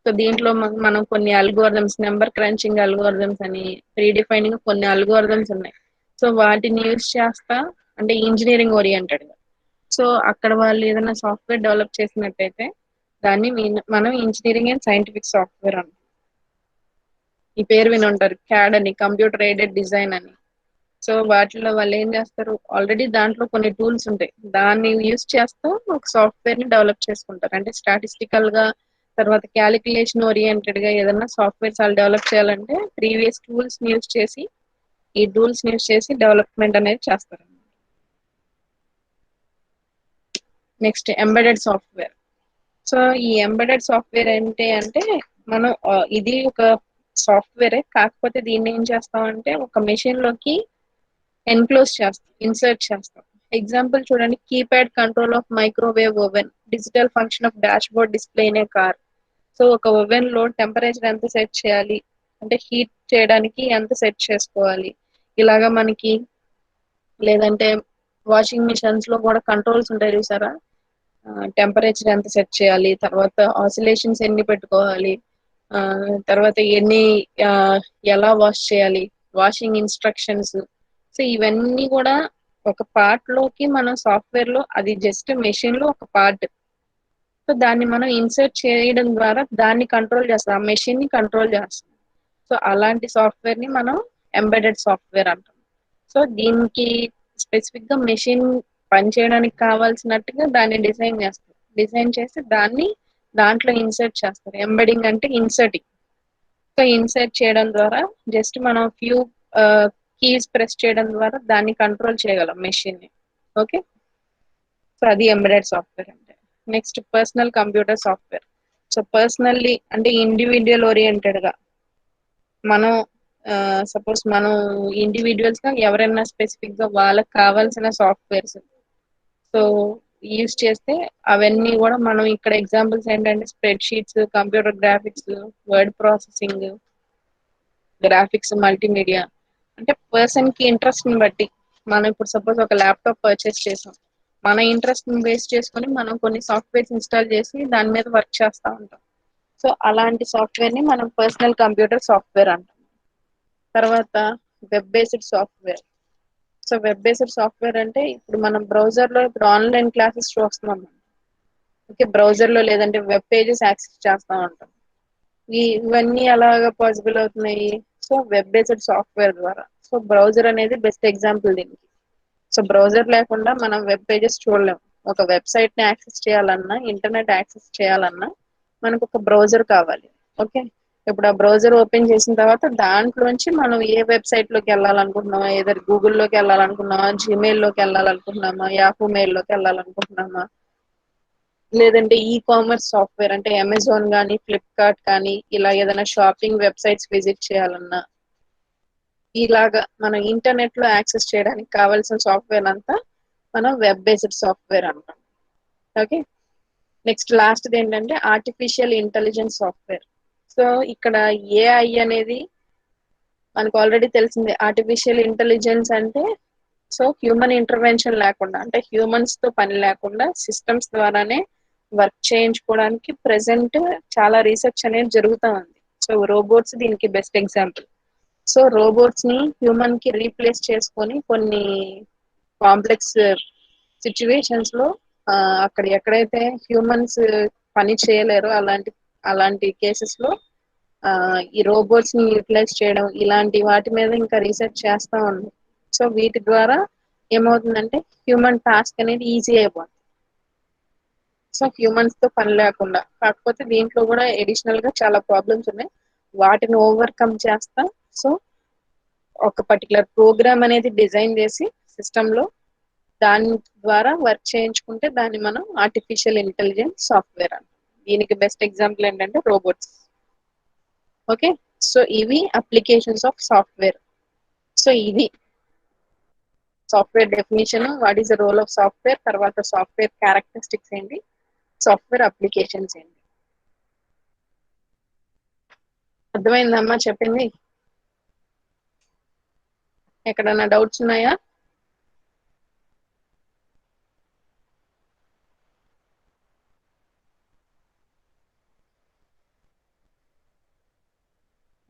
సో దీంట్లో మనం కొన్ని అల్గోరిథమ్స్, నెంబర్ క్రంచింగ్ అల్గోరిథమ్స్ అని ప్రీ డిఫైనింగ్ కొన్ని అల్గోరిథమ్స్ ఉన్నాయి. సో వాటిని యూజ్ చేస్తా అంటే ఇంజనీరింగ్ ఓరియంటెడ్ గా. సో అక్కడ వాళ్ళు ఏదైనా సాఫ్ట్వేర్ డెవలప్ చేసినట్టయితే దాన్ని మనం ఇంజనీరింగ్ అండ్ సైంటిఫిక్ సాఫ్ట్వేర్ అంటాం. ఈ పేరు విని ఉంటారు, క్యాడ్ అని, కంప్యూటర్ ఎయిడెడ్ డిజైన్ అని. సో వాటిలో వాళ్ళు ఏం చేస్తారు, ఆల్రెడీ దాంట్లో కొన్ని టూల్స్ ఉంటాయి, దాన్ని యూజ్ చేస్తూ ఒక సాఫ్ట్వేర్ ని డెవలప్ చేసుకుంటారు. అంటే స్టాటిస్టికల్ గా తర్వాత క్యాలిక్యులేషన్ ఓరియంటెడ్ గా ఏదైనా సాఫ్ట్వేర్స్ వాళ్ళు డెవలప్ చేయాలంటే ప్రీవియస్ టూల్స్ యూజ్ చేసి ఈ టూల్స్ యూజ్ చేసి డెవలప్మెంట్ అనేది చేస్తారు. Next embedded software. సో ఈ ఎంబెడెడ్ సాఫ్ట్వేర్ ఏంటి అంటే మనం ఇది ఒక సాఫ్ట్వేరే, కాకపోతే దీన్ని ఏం చేస్తామంటే ఒక మెషిన్ లోకి ఎన్క్లోజ్ చేస్తాం, ఇన్సర్ట్ చేస్తాం. ఎగ్జాంపుల్ చూడండి, keypad control of microwave oven, digital function of dash board display in a car. So ఒక ఓవెన్ లో టెంపరేచర్ ఎంత సెట్ చేయాలి అంటే హీట్ చేయడానికి ఎంత సెట్ చేసుకోవాలి, ఇలాగా మనకి లేదంటే వాషింగ్ మిషన్స్ లో కూడా కంట్రోల్స్ ఉంటాయి చూసారా, టెంపరేచర్ ఎంత సెట్ చేయాలి, తర్వాత ఆసిలేషన్స్ ఎన్ని పెట్టుకోవాలి, తర్వాత ఎన్ని ఎలా వాష్ చేయాలి, వాషింగ్ ఇన్స్ట్రక్షన్స్. సో ఇవన్నీ కూడా ఒక పార్ట్ లోకి మనం సాఫ్ట్వేర్ లో, అది జస్ట్ మెషిన్ లో ఒక పార్ట్. సో దాన్ని మనం ఇన్సర్ట్ చేయడం ద్వారా దాన్ని కంట్రోల్ చేస్తాం, ఆ మెషిన్ ని కంట్రోల్ చేస్తాం. సో అలాంటి సాఫ్ట్వేర్ ని మనం ఎంబెడెడ్ సాఫ్ట్వేర్ అంటాం. సో దీనికి స్పెసిఫిక్ గా మెషిన్ పనిచేయడానికి కావాల్సినట్టుగా దాన్ని డిజైన్ చేస్తాం. డిజైన్ చేసి దాన్ని దాంట్లో ఇన్సర్ట్ చేస్తారు. ఎంబెడింగ్ అంటే ఇన్సర్టింగ్. సో ఇన్సర్ట్ చేయడం ద్వారా జస్ట్ మనం ఫ్యూ కీస్ ప్రెస్ చేయడం ద్వారా దాన్ని కంట్రోల్ చేయగలం మెషిన్ ని. ఓకే, సో అది ఎంబెడెడ్ సాఫ్ట్వేర్ అంటే. Next personal computer software. So personally అంటే ఇండివిజువల్ ఓరియంటెడ్ గా మనం సపోజ్ మనం ఇండివిజువల్స్ గా ఎవరైనా స్పెసిఫిక్ గా వాళ్ళకి కావాల్సిన సాఫ్ట్వేర్స్ సో యూజ్ చేస్తే అవన్నీ కూడా మనం ఇక్కడ ఎగ్జాంపుల్స్ ఏంటంటే spread sheets, computer graphics, word processing, graphics, multimedia. అంటే పర్సన్ కి ఇంట్రెస్ట్ ని బట్టి మనం ఇప్పుడు సపోజ్ ఒక ల్యాప్టాప్ పర్చేస్ చేసాం, మన ఇంట్రెస్ట్ ని బేస్ చేసుకొని మనం కొన్ని సాఫ్ట్వేర్స్ ఇన్స్టాల్ చేసి దాని మీద వర్క్ చేస్తూ ఉంటాం. సో అలాంటి సాఫ్ట్వేర్ ని మనం పర్సనల్ కంప్యూటర్ సాఫ్ట్వేర్ అంటాం. తర్వాత web based software. So web based software అంటే ఇప్పుడు మనం బ్రౌజర్ లో ఇప్పుడు ఆన్లైన్ క్లాసెస్ చూస్తున్నాం. ఓకే, బ్రౌజర్ లో లేదంటే వెబ్ పేజెస్ యాక్సెస్ చేస్తూ ఉంటాం. ఇవన్నీ అలాగా పాసిబుల్ అవుతున్నాయి. సో వెబ్ బేస్డ్ సాఫ్ట్వేర్ ద్వారా. సో బ్రౌజర్ అనేది బెస్ట్ ఎగ్జాంపుల్ దీనికి. సో బ్రౌజర్ లేకుండా మనం వెబ్ పేజెస్ చూడలేం. ఒక వెబ్సైట్ ని యాక్సెస్ చేయాలన్నా, ఇంటర్నెట్ యాక్సెస్ చేయాలన్నా మనకు ఒక బ్రౌజర్ కావాలి. ఓకే, ఇప్పుడు ఆ బ్రౌజర్ ఓపెన్ చేసిన తర్వాత దాంట్లోంచి మనం ఏ వెబ్సైట్ లోకి వెళ్ళాలనుకుంటున్నామా, ఏదో గూగుల్లోకి వెళ్ళాలనుకున్నామా, జీమెయిల్లోకి వెళ్ళాలనుకుంటున్నామా, యాహూ మెయిల్లోకి వెళ్ళాలనుకుంటున్నామా, లేదంటే ఈ కామర్స్ సాఫ్ట్వేర్ అంటే అమెజాన్ కానీ ఫ్లిప్కార్ట్ కానీ ఇలా ఏదైనా షాపింగ్ వెబ్సైట్స్ విజిట్ చేయాలన్నా ఇలాగా మనం ఇంటర్నెట్ లో యాక్సెస్ చేయడానికి కావాల్సిన సాఫ్ట్వేర్ అంతా మనం వెబ్ బేస్డ్ సాఫ్ట్వేర్ అంటాం. ఓకే, నెక్స్ట్ లాస్ట్ ఏంటంటే ఆర్టిఫిషియల్ ఇంటెలిజెన్స్ సాఫ్ట్వేర్. సో ఇక్కడ ఏఐ అనేది మనకు ఆల్రెడీ తెలిసిందే. ఆర్టిఫిషియల్ ఇంటెలిజెన్స్ అంటే సో హ్యూమన్ ఇంటర్వెన్షన్ లేకుండా అంటే హ్యూమన్స్ తో పని లేకుండా సిస్టమ్స్ ద్వారానే వర్క్ చేయించుకోవడానికి ప్రెసెంట్ చాలా రీసెర్చ్ అనేది జరుగుతూ ఉంది. సో రోబోట్స్ దీనికి బెస్ట్ ఎగ్జాంపుల్. సో రోబోట్స్ ని హ్యూమన్ కి రీప్లేస్ చేసుకొని కొన్ని కాంప్లెక్స్ సిచ్యువేషన్స్ లో అక్కడ ఎక్కడైతే హ్యూమన్స్ పని చేయలేరో అలాంటి కేసెస్ లో ఈ రోబోట్స్ ని యూటిలైజ్ చేయడం ఇలాంటి వాటి మీద ఇంకా రీసెర్చ్ చేస్తా ఉంది. సో వీటి ద్వారా ఏమవుతుందంటే హ్యూమన్ టాస్క్ అనేది ఈజీ అయిపోతుంది. సో హ్యూమన్స్ తో పని లేకుండా. కాకపోతే దీంట్లో కూడా అడిషనల్ గా చాలా ప్రాబ్లమ్స్ ఉన్నాయి, వాటిని ఓవర్కమ్ చేస్తా. సో ఒక పర్టికులర్ ప్రోగ్రామ్ అనేది డిజైన్ చేసి సిస్టమ్ లో దాని ద్వారా వర్క్ చేయించుకుంటే దాన్ని మనం ఆర్టిఫిషియల్ ఇంటెలిజెన్స్ సాఫ్ట్వేర్ అంటాం. దీనికి బెస్ట్ ఎగ్జాంపుల్ ఏంటంటే రోబోట్స్. ఓకే, సో ఇవి అప్లికేషన్స్ ఆఫ్ సాఫ్ట్వేర్. సో ఇది software definition, what is the role of software, తర్వాత సాఫ్ట్వేర్ క్యారెక్టరిస్టిక్స్ ఏంటి, సాఫ్ట్వేర్ అప్లికేషన్స్ ఏంటి. అర్థమైందమ్మా చెప్పింది? ఎక్కడన్నా డౌట్స్ ఉన్నాయా?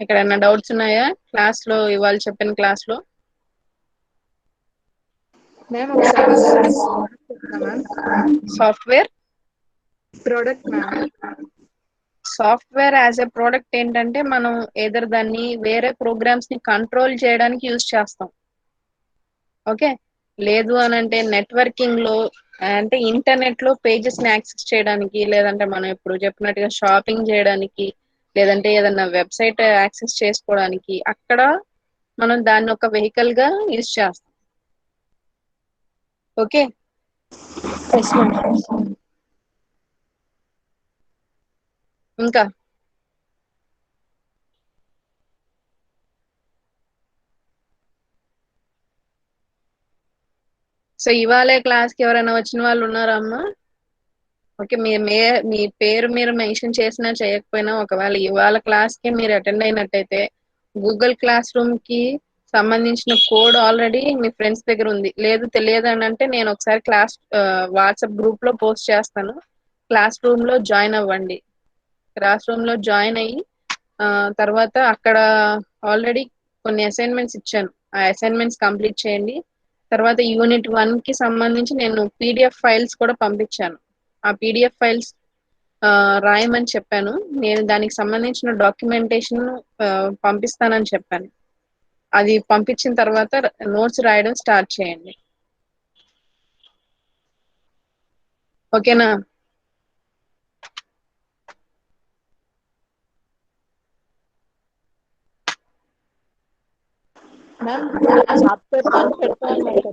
ఎక్కడన్నా డౌట్స్ ఉన్నాయా క్లాస్ లో, ఇవాళ చెప్పిన క్లాస్ లో? మ్యామ్ ఒకసారి ma'am software product ma'am. Software as a product ఏంటంటే మనం ఏదర్ దాన్ని వేరే ప్రోగ్రామ్స్ ని కంట్రోల్ చేయడానికి యూజ్ చేస్తాం. ఓకే, లేదు అని అంటే నెట్వర్కింగ్ లో అంటే ఇంటర్నెట్ లో పేజెస్ ని యాక్సెస్ చేయడానికి, లేదంటే మనం ఇప్పుడు చెప్పినట్టుగా షాపింగ్ చేయడానికి, లేదంటే ఏదన్నా వెబ్సైట్ యాక్సెస్ చేసుకోవడానికి అక్కడ మనం దాన్ని ఒక వెహికల్ గా యూజ్ చేస్తాం. Okay, yes ma'am. ఇంకా సో ఇవాళే క్లాస్ కి ఎవరైనా వచ్చిన వాళ్ళు ఉన్నారా అమ్మా? ఓకే, మీ పేరు మీరు మెన్షన్ చేసినా చేయకపోయినా ఒకవేళ ఇవాళ క్లాస్ కి మీరు అటెండ్ అయినట్టయితే గూగుల్ క్లాస్ రూమ్ కి సంబంధించిన కోడ్ ఆల్రెడీ మీ ఫ్రెండ్స్ దగ్గర ఉంది. లేదు తెలియదు అని అంటే నేను ఒకసారి క్లాస్ వాట్సాప్ గ్రూప్ లో పోస్ట్ చేస్తాను, క్లాస్ రూమ్ లో జాయిన్ అవ్వండి. క్లాస్ రూమ్ లో జాయిన్ అయ్యి తర్వాత అక్కడ ఆల్రెడీ కొన్ని అసైన్మెంట్స్ ఇచ్చాను, ఆ అసైన్మెంట్స్ కంప్లీట్ చేయండి. తర్వాత యూనిట్ 1 కి సంబంధించి నేను పీడిఎఫ్ ఫైల్స్ కూడా పంపించాను. ఆ పీడిఎఫ్ ఫైల్స్ రాయమని చెప్పాను. నేను దానికి సంబంధించిన డాక్యుమెంటేషన్ పంపిస్తానని చెప్పాను. అది పంపించిన తర్వాత నోట్స్ రాయడం స్టార్ట్ చేయండి. ఓకేనా? మ్యామ్ సాఫ్ట్వేర్ కానీ పెడతా అన్నారు